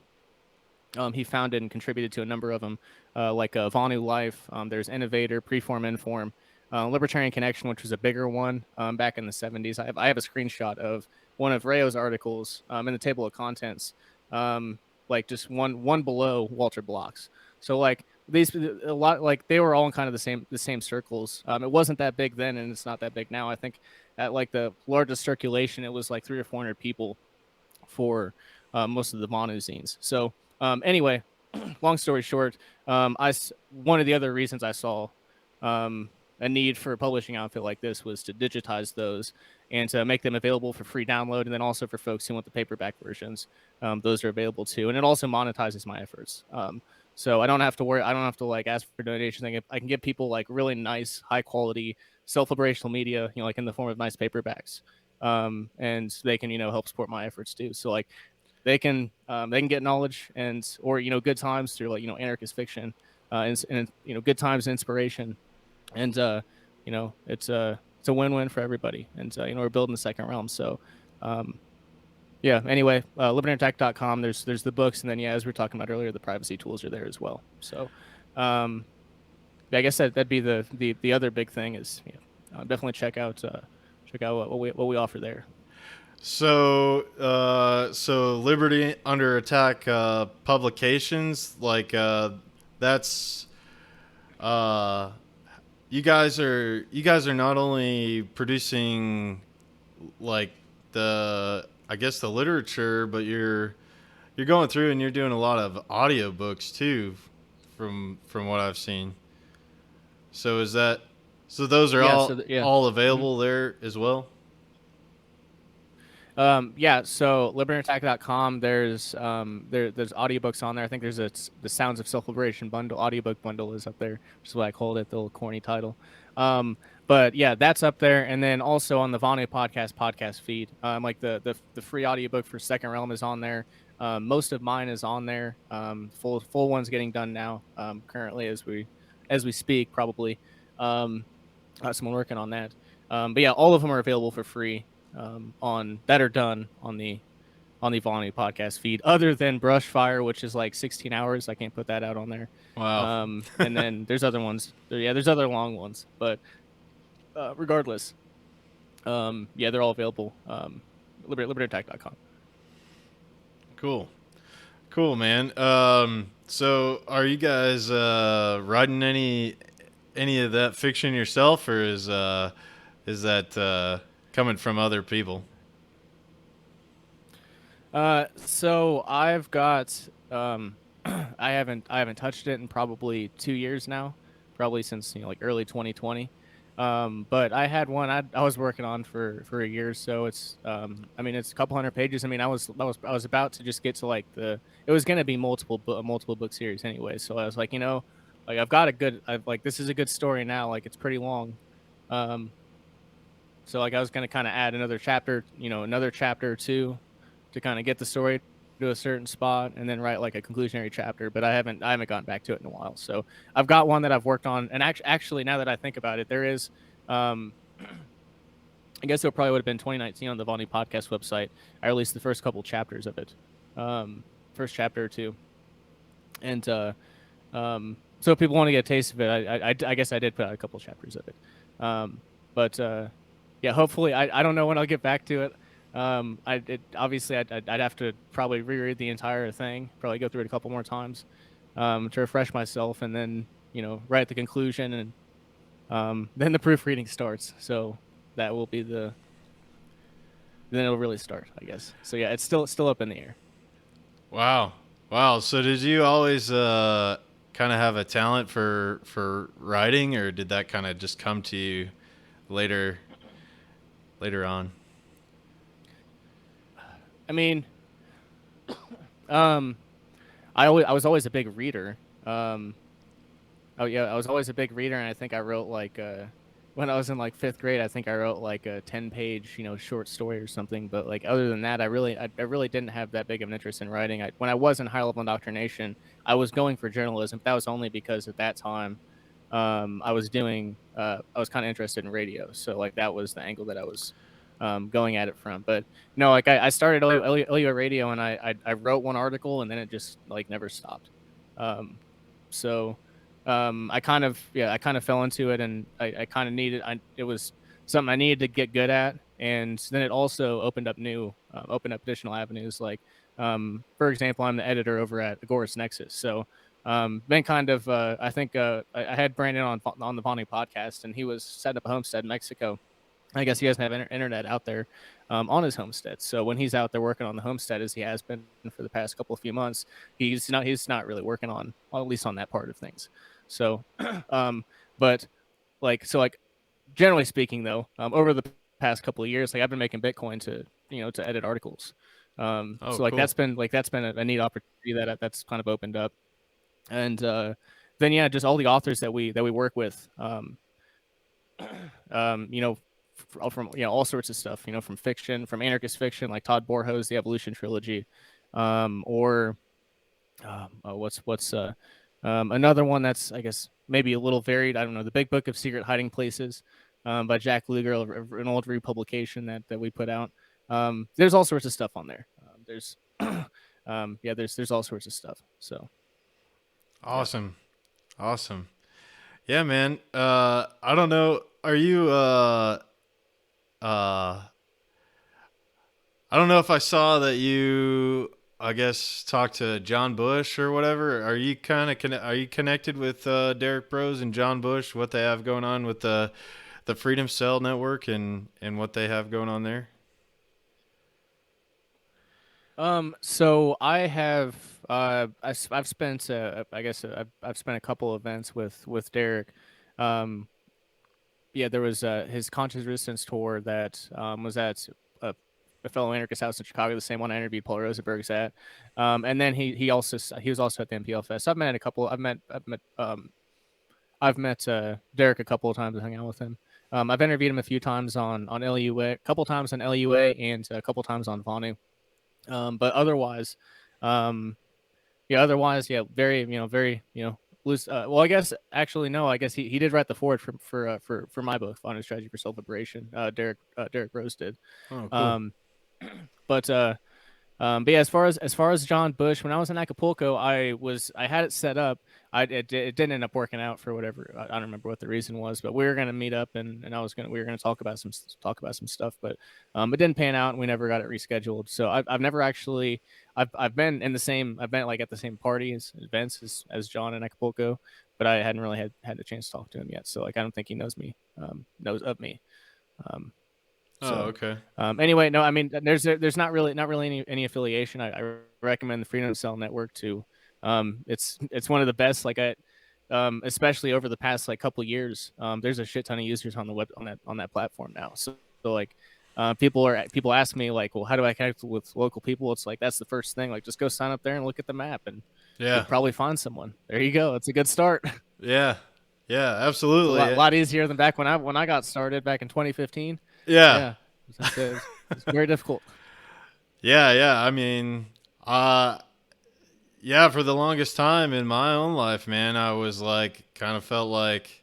[SPEAKER 2] he founded and contributed to a number of them, like Vonu Life. There's Innovator, Preform, Inform, Libertarian Connection, which was a bigger one back in the 70s. I have a screenshot of one of Rayo's articles in the table of contents, like just one below Walter Block's. So like these a lot like they were all in kind of the same circles. It wasn't that big then, and it's not that big now. I think at like the largest circulation, it was like 300 or 400 people for most of the Vonu zines. So anyway, long story short, one of the other reasons I saw a need for a publishing outfit like this was to digitize those and to make them available for free download, and then also for folks who want the paperback versions, those are available too, and it also monetizes my efforts. So I don't have to worry. I don't have to like ask for donations. I can give people like really nice, high quality, self-liberational media, like in the form of nice paperbacks, and they can help support my efforts too. So like they can get knowledge or good times through like anarchist fiction, and good times and inspiration, and it's a win-win for everybody, and we're building the second realm. So um, yeah. Anyway, libertarianattack.com. There's the books, and then as we were talking about earlier, the privacy tools are there as well. So um, I guess that'd be the other big thing is definitely check out what we offer there.
[SPEAKER 1] So Liberty Under Attack publications, like that's uh, you guys are not only producing like the I guess the literature, but you're going through and you're doing a lot of audiobooks too, from what I've seen. So is that so? Those are
[SPEAKER 2] Yeah. Yeah.
[SPEAKER 1] all
[SPEAKER 2] Mhm.
[SPEAKER 1] available there as well.
[SPEAKER 2] Yeah, so libertinattack.com, there's audiobooks on there. I think there's the Sounds of Self-Liberation bundle, audiobook bundle is up there, which is what I called it, the little corny title. Um, but yeah, that's up there. And then also on the Vonu podcast feed, like the free audiobook for Second Realm is on there. Most of mine is on there. Full one's getting done now, currently as we speak, probably. Someone working on that. But yeah, all of them are available for free on that are done on the Vonu podcast feed, other than Brushfire, which is like 16 hours. I can't put that out on there.
[SPEAKER 1] Wow.
[SPEAKER 2] And then there's other ones. Yeah, there's other long ones, but regardless, yeah, they're all available. Liberattack.com.
[SPEAKER 1] Cool. Cool, man. So are you guys writing any of that fiction yourself, or is that coming from other people?
[SPEAKER 2] So I've got I haven't touched it in probably 2 years now, probably since like early 2020. But I had one I was working on for a year or so. It's I mean it's a couple hundred pages. I mean I was about to just get to like it was gonna be multiple book series anyway. So I was like like I've like this is a good story now. Like it's pretty long. Um, so like I was gonna kind of add another chapter or two to kind of get the story to a certain spot and then write like a conclusionary chapter, but I haven't gotten back to it in a while. So I've got one that I've worked on, and actually now that I think about it, there is um I guess it probably would have been 2019 on the Vonu Podcast website. I released the first couple chapters of it, first chapter or two, and so if people want to get a taste of it, I guess I did put out a couple chapters of it, but yeah, hopefully I don't know when I'll get back to it. Obviously I'd have to probably reread the entire thing, probably go through it a couple more times, to refresh myself, and then write the conclusion, and then the proofreading starts. So that will be then it'll really start, I guess. So yeah, it's still up in the air.
[SPEAKER 1] Wow. Wow. So did you always kind of have a talent for writing, or did that kind of just come to you later later on?
[SPEAKER 2] I mean, um, I was always a big reader. Oh yeah, I was always a big reader, and I think I wrote like when I was in like fifth grade, I think I wrote like a 10 page short story or something. But like other than that, I really didn't have that big of an interest in writing. When I was in high level indoctrination, I was going for journalism. But that was only because at that time, I was kind of interested in radio, so like that was the angle that I was going at it from. But no, like I started LU at radio, and I wrote one article, and then it just like never stopped. Um, so I kind of fell into it, and I kind of it was something I needed to get good at, and then it also opened up additional avenues. Like for example, I'm the editor over at Agorist Nexus, so been kind of I think I had Brandon on the Vonu podcast, and he was setting up a homestead in Mexico. I guess he doesn't have internet out there on his homestead. So when he's out there working on the homestead, as he has been for the past couple of few months, he's not really working on, well, at least on that part of things. So, but like generally speaking, though, over the past couple of years, like I've been making Bitcoin to edit articles.
[SPEAKER 1] Oh,
[SPEAKER 2] So like
[SPEAKER 1] cool.
[SPEAKER 2] that's been a neat opportunity that's kind of opened up, and then yeah, just all the authors that we work with. Um, you know, from all sorts of stuff. From fiction, from anarchist fiction like Todd Borho's The Evolution trilogy, or what's another one that's I guess maybe a little varied. I don't know, The Big Book of Secret Hiding Places, by Jack Luger, an old republication that we put out. There's all sorts of stuff on there. There's yeah, there's all sorts of stuff. So yeah.
[SPEAKER 1] Awesome. Awesome. Yeah, man. I don't know. Are you uh I don't know if I saw that you, I guess, talked to John Bush or whatever. Are you are you connected with Derek Bros and John Bush? What they have going on with the Freedom Cell Network and what they have going on there?
[SPEAKER 2] So I have I've spent I guess I've spent a couple events with Derek. um, yeah, there was his Conscious Resistance tour that was at a fellow anarchist house in Chicago, the same one I interviewed Paul Rosenberg's at. And then he was also at the MPLFest. I've met a couple. I've met Derek a couple of times and hung out with him. I've interviewed him a few times on LUA, a couple times on LUA, and a couple times on Vonu. But otherwise, um, yeah, very loose. Well, I guess actually no. I guess he did write the forward for my book, Vonu Strategy for Self Liberation. Derek Rose did.
[SPEAKER 1] Oh, cool.
[SPEAKER 2] Um, but yeah, as far as John Bush, when I was in Acapulco, I had it set up. It didn't end up working out for whatever. I don't remember what the reason was, but we were gonna meet up and we were gonna talk about some stuff, but it didn't pan out and we never got it rescheduled. So I've never actually I've been like at the same parties events as John in Acapulco, but I hadn't really had the chance to talk to him yet. So like I don't think he knows of me. Um,
[SPEAKER 1] Oh,
[SPEAKER 2] so,
[SPEAKER 1] okay.
[SPEAKER 2] anyway, no, I mean, there's not really any affiliation. I recommend the Freedom Cell Network to. It's one of the best. Especially over the past like couple years, there's a shit ton of users on the web on that platform now. So like, people ask me like, well, how do I connect with local people? It's like that's the first thing. Like, just go sign up there and look at the map, and you'll
[SPEAKER 1] Yeah.
[SPEAKER 2] probably find someone. There you go. It's a good start.
[SPEAKER 1] Yeah. Yeah,
[SPEAKER 2] It's a lot
[SPEAKER 1] absolutely.
[SPEAKER 2] lot easier than back when I got started back in 2015.
[SPEAKER 1] Yeah.
[SPEAKER 2] Yeah, it's very difficult.
[SPEAKER 1] Yeah, yeah. I mean, uh yeah, for the longest time in my own life, man, I was like kind of felt like,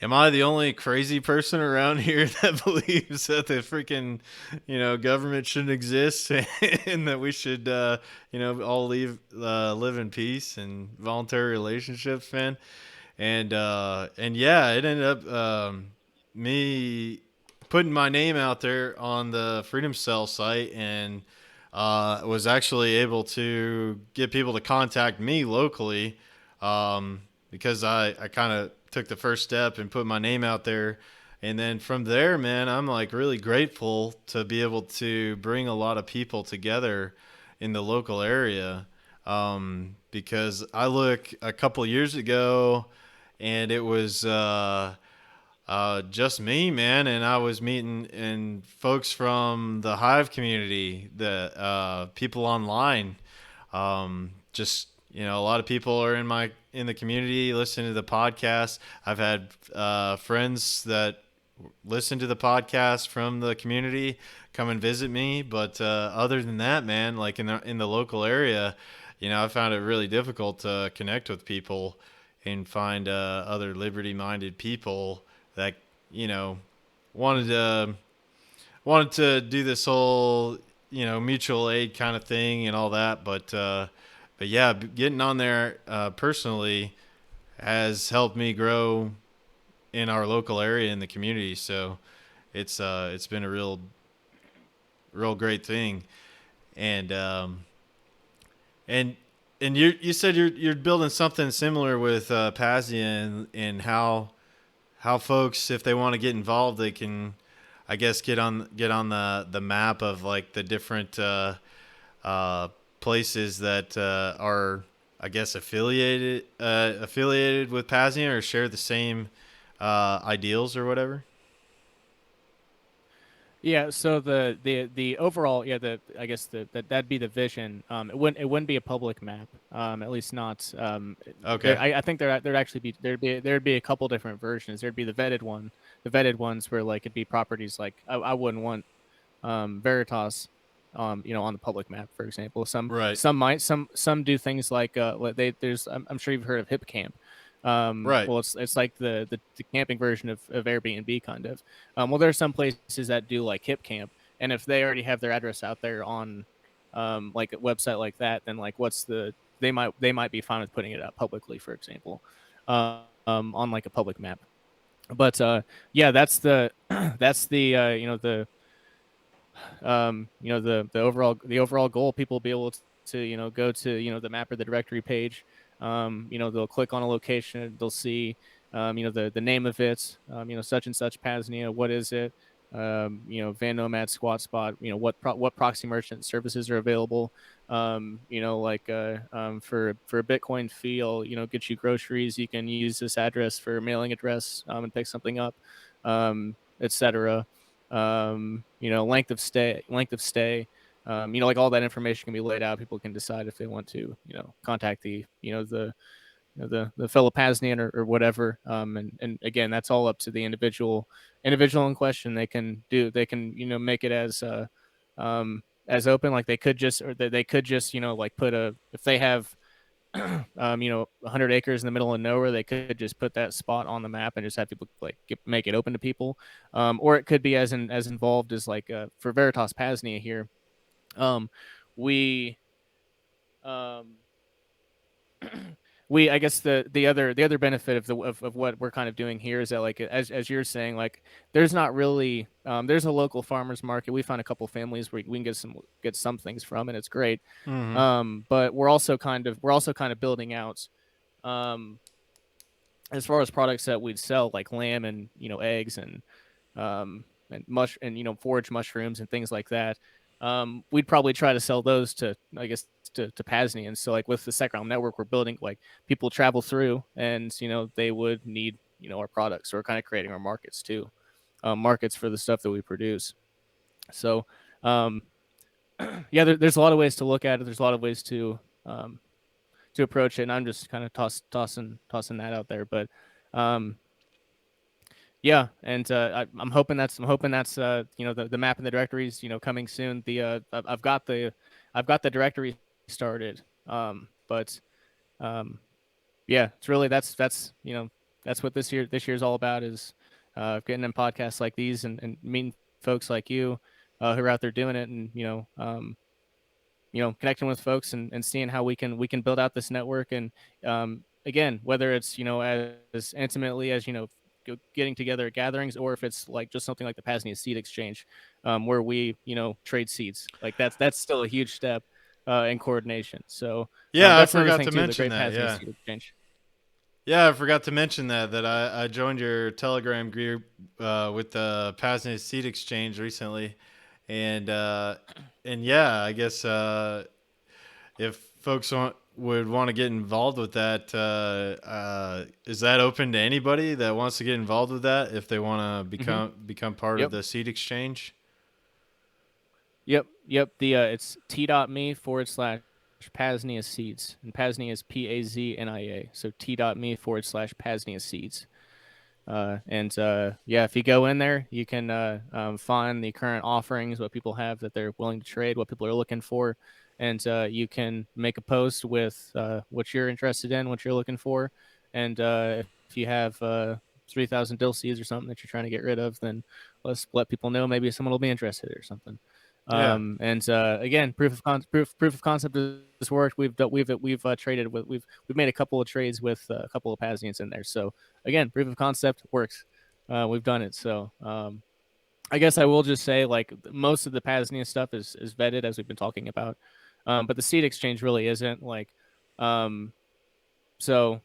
[SPEAKER 1] am I the only crazy person around here that believes that the freaking, government shouldn't exist and that we should, all live in peace and voluntary relationships, man? And yeah, it ended up me putting my name out there on the Freedom Cell site, and was actually able to get people to contact me locally, because I kind of took the first step and put my name out there. And then from there, man, I'm like really grateful to be able to bring a lot of people together in the local area. Because I look a couple years ago, and it was just me, man, and I was meeting and folks from the Hive community, the people online. Just a lot of people are in the community listening to the podcast. I've had friends that listen to the podcast from the community come and visit me, but other than that, man, like in the local area, I found it really difficult to connect with people and find other liberty-minded people that you know wanted to do this whole mutual aid kind of thing and all that. But yeah, getting on there personally has helped me grow in our local area in the community. So it's been a real great thing. And um and and you said you're building something similar with Pasnia, and how folks, if they want to get involved, they can, I guess, get on the map of like the different uh, places that are, I guess, affiliated with Pasnia or share the same ideals or whatever.
[SPEAKER 2] Yeah, so the overall, yeah, the I guess that'd be the vision. It wouldn't be a public map. At least not.
[SPEAKER 1] Okay.
[SPEAKER 2] I think there'd actually be there'd be a couple different versions. There'd be the vetted one, the vetted ones where like it'd be properties like I wouldn't want Veritas, on the public map, for example. Some
[SPEAKER 1] Right.
[SPEAKER 2] some might some do things like there's I'm sure you've heard of Hip Camp.
[SPEAKER 1] Right.
[SPEAKER 2] Well, it's like the camping version of Airbnb kind of. Well, there are some places that do like Hip Camp, and if they already have their address out there on like a website like that, then like they might be fine with putting it out publicly, for example, on like a public map. But yeah, that's the that's the the overall goal. People will be able to go to the map or the directory page. They'll click on a location, they'll see the name of it, such and such Pasnia, what is it, Van Nomad, Squat Spot, what proxy merchant services are available. For a Bitcoin fee, I'll, get you groceries. You can use this address for mailing address and pick something up, etc. Length of stay. Like all that information can be laid out. People can decide if they want to, contact the fellow Pasnian or whatever. And again, that's all up to the individual in question. They can make it as open. Like they could just like put if they have 100 acres in the middle of nowhere, they could just put that spot on the map and just have people like make it open to people. Or it could be as involved as like for Veritas Pasnia here. We um, I guess the other benefit of what we're kind of doing here is that, like, as you're saying, like, there's not really there's a local farmers market. We found a couple families where we can get some things from, and it's great.
[SPEAKER 1] Mm-hmm.
[SPEAKER 2] But we're also kind of building out as far as products that we'd sell, like lamb and eggs and forage mushrooms and things like that. We'd probably try to sell those to, I guess, to Pasnians. So like with the SecRealm network we're building, like people travel through and they would need our products. So we're kind of creating our markets too, markets for the stuff that we produce. So yeah, there's a lot of ways to look at it. There's a lot of ways to approach it, and I'm just kind of tossing that out there. But yeah, and I'm hoping that's the map and the directories coming soon. I've got the directory started, but yeah, it's really that's what this year's all about, is getting in podcasts like these and meeting folks like you who are out there doing it, and connecting with folks and seeing how we can build out this network. And again, whether it's as intimately as getting together at gatherings, or if it's like just something like the Pasnia Seed Exchange, where we trade seeds, like that's still a huge step in coordination. So
[SPEAKER 1] Yeah, I
[SPEAKER 2] that's another
[SPEAKER 1] forgot
[SPEAKER 2] thing
[SPEAKER 1] to
[SPEAKER 2] too, the
[SPEAKER 1] mention
[SPEAKER 2] great
[SPEAKER 1] that.
[SPEAKER 2] Pasnia
[SPEAKER 1] Yeah.
[SPEAKER 2] Seed Exchange.
[SPEAKER 1] Yeah, I forgot to mention that I joined your Telegram group with the Pasnia Seed Exchange recently, and yeah, I guess if folks would want to get involved with that, is that open to anybody that wants to get involved with that if they want to become part of
[SPEAKER 2] Yep.
[SPEAKER 1] the Seed Exchange?
[SPEAKER 2] Yep. The it's t.me/Pasnia Seeds, and Pasnia is Paznia. So t.me/Pasnia Seeds. And yeah, if you go in there, you can find the current offerings, what people have that they're willing to trade, what people are looking for, and you can make a post with what you're interested in, what you're looking for, and if you have 3,000 dill seeds or something that you're trying to get rid of, then let's let people know. Maybe someone will be interested or something.
[SPEAKER 1] Yeah.
[SPEAKER 2] And again, proof of concept has worked. We've traded with we've made a couple of trades with a couple of Pasnians in there. So again, proof of concept works. We've done it. So I guess I will just say, like, most of the Pasnia stuff is vetted, as we've been talking about, but the seed exchange really isn't. Like, so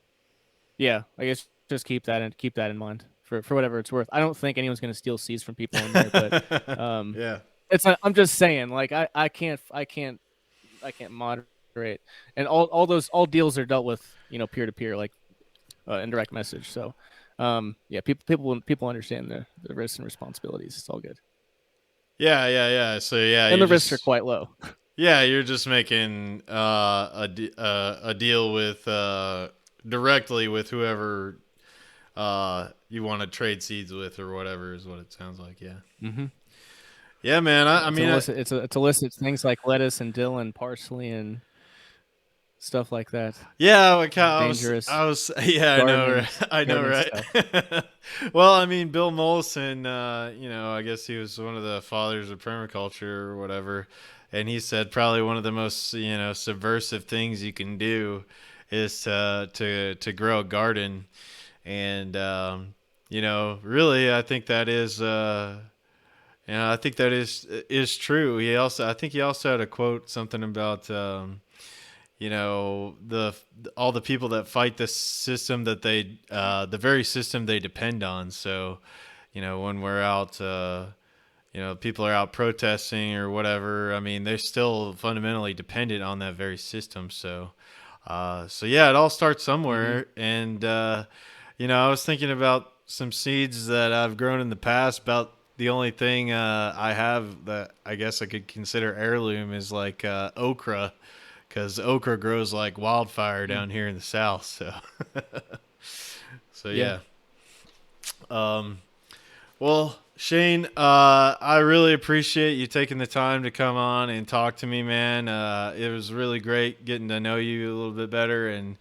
[SPEAKER 2] yeah, I guess just keep that in mind for whatever it's worth. I don't think anyone's going to steal seeds from people in there, but
[SPEAKER 1] Yeah.
[SPEAKER 2] I'm just saying, like, I can't moderate, and all deals are dealt with peer to peer, like indirect message. So yeah, people understand the risks and responsibilities. It's all good.
[SPEAKER 1] Yeah. So yeah,
[SPEAKER 2] And the risks are quite low.
[SPEAKER 1] Yeah, you're just making a deal with directly with whoever you want to trade seeds with, or whatever is what it sounds like. Yeah.
[SPEAKER 2] Mm-hmm.
[SPEAKER 1] Yeah, man.
[SPEAKER 2] Yeah,
[SPEAKER 1] I mean,
[SPEAKER 2] it's illicit things like lettuce and dill and parsley and stuff like that.
[SPEAKER 1] yeah,
[SPEAKER 2] Dangerous
[SPEAKER 1] yeah, I know,
[SPEAKER 2] gardening
[SPEAKER 1] right? I know,
[SPEAKER 2] gardening
[SPEAKER 1] right?
[SPEAKER 2] stuff.
[SPEAKER 1] Well, I mean, Bill Mollison, I guess he was one of the fathers of permaculture or whatever, and he said probably one of the most, subversive things you can do is to grow a garden, and really, I think that is. I think that is true. I think he also had a quote, something about the all the people that fight the system that the very system they depend on. So when we're out people are out protesting or whatever. I mean, they're still fundamentally dependent on that very system. So yeah, it all starts
[SPEAKER 2] Mm-hmm.
[SPEAKER 1] somewhere. And I was thinking about some seeds that I've grown in the past. About the only thing I have that I guess I could consider heirloom is like okra, because okra grows like wildfire
[SPEAKER 2] Mm.
[SPEAKER 1] down here in the south. So so
[SPEAKER 2] Yeah.
[SPEAKER 1] yeah. Um, Well, Shane, I really appreciate you taking the time to come on and talk to me, man. It was really great getting to know you a little bit better and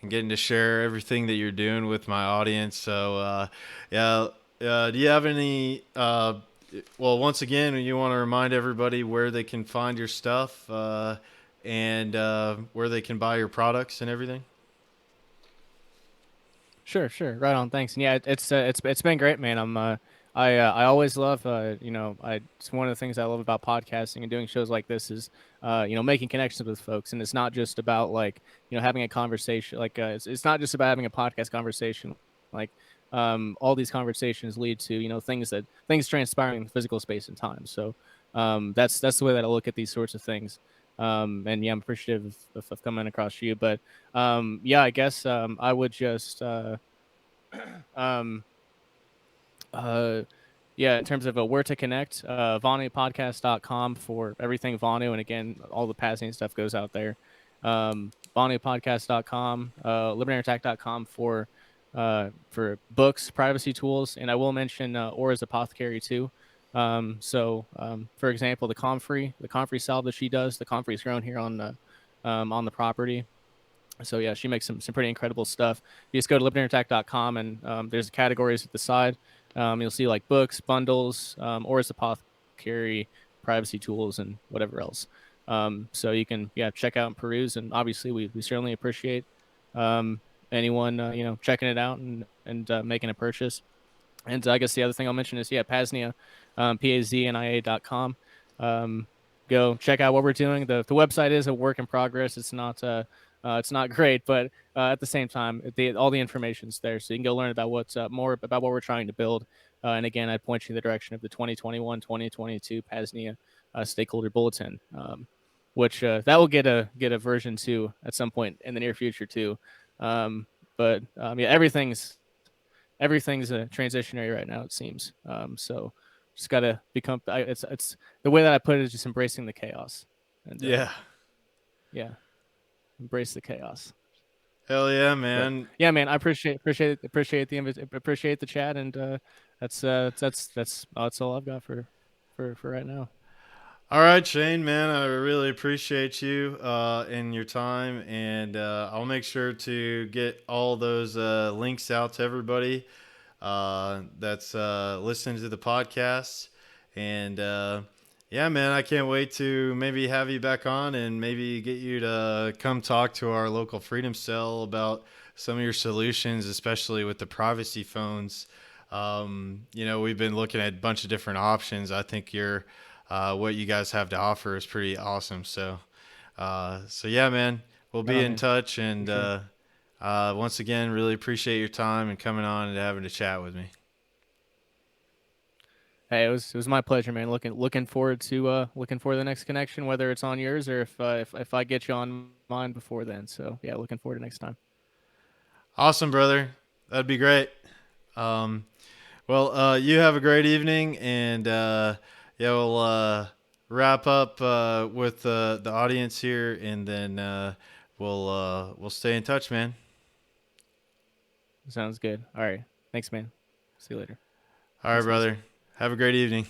[SPEAKER 1] getting to share everything that you're doing with my audience. So, yeah, do you have any? Well, once again, you want to remind everybody where they can find your stuff and where they can buy your products and everything?
[SPEAKER 2] Sure, sure. Right on. Thanks. And yeah, it's been great, man. I always love I it's one of the things I love about podcasting and doing shows like this is making connections with folks, and it's not just about like having a conversation like it's not just about having a podcast conversation like all these conversations lead to things transpiring in physical space and time. So that's the way that I look at these sorts of things. And yeah, I'm appreciative of coming across you, but yeah, I guess I would just um, uh, yeah, in terms of where to connect, VonuPodcast.com for everything Vonu, and again, all the passing stuff goes out there. VonuPodcast.com, LibertyAttack.com for books, privacy tools, and I will mention Aura's Apthecary too. For example, the comfrey salve that she does, the comfrey is grown here on the property. So yeah, she makes some pretty incredible stuff. You just go to libertarianattack.com and there's categories at the side. You'll see like books, bundles, or as apothecary, privacy tools, and whatever else. So you can check out and peruse. And obviously, we certainly appreciate um, anyone checking it out and making a purchase. And I guess the other thing I'll mention is Pasnia, PAZNIA.com. Go check out what we're doing. The website is a work in progress. It's not great, but at the same time, all the information's there, so you can go learn about what's more about what we're trying to build. And again, I'd point you in the direction of the 2021-2022 Pasnia Stakeholder Bulletin, which that will get a version 2 at some point in the near future too. But yeah, everything's a transitionary right now, it seems. So just gotta become. It's the way that I put it is just embracing the chaos, and
[SPEAKER 1] Yeah.
[SPEAKER 2] yeah, embrace the chaos.
[SPEAKER 1] Hell yeah,
[SPEAKER 2] But
[SPEAKER 1] man.
[SPEAKER 2] yeah, man, I appreciate the chat, and that's all I've got for right now.
[SPEAKER 1] All right, Shane, man, I really appreciate you and your time, and I'll make sure to get all those links out to everybody that's listening to the podcast. And yeah, man, I can't wait to maybe have you back on and maybe get you to come talk to our local Freedom Cell about some of your solutions, especially with the privacy phones. We've been looking at a bunch of different options. I think what you guys have to offer is pretty awesome. So yeah, man, we'll
[SPEAKER 2] Right
[SPEAKER 1] be
[SPEAKER 2] on,
[SPEAKER 1] in
[SPEAKER 2] man,
[SPEAKER 1] touch.
[SPEAKER 2] for
[SPEAKER 1] And
[SPEAKER 2] sure.
[SPEAKER 1] once again, really appreciate your time and coming on and having a chat with me.
[SPEAKER 2] Hey, it was my pleasure, man. Looking forward to the next connection, whether it's on yours or if I get you on mine before then. So yeah, looking forward to next time.
[SPEAKER 1] Awesome, brother. That'd be great. Um, well, you have a great evening, and yeah, we'll wrap up with the audience here, and then we'll stay in touch, man.
[SPEAKER 2] Sounds good. All right. Thanks, man. See you later.
[SPEAKER 1] All right,
[SPEAKER 2] Peace, peace.
[SPEAKER 1] brother. Have a great evening.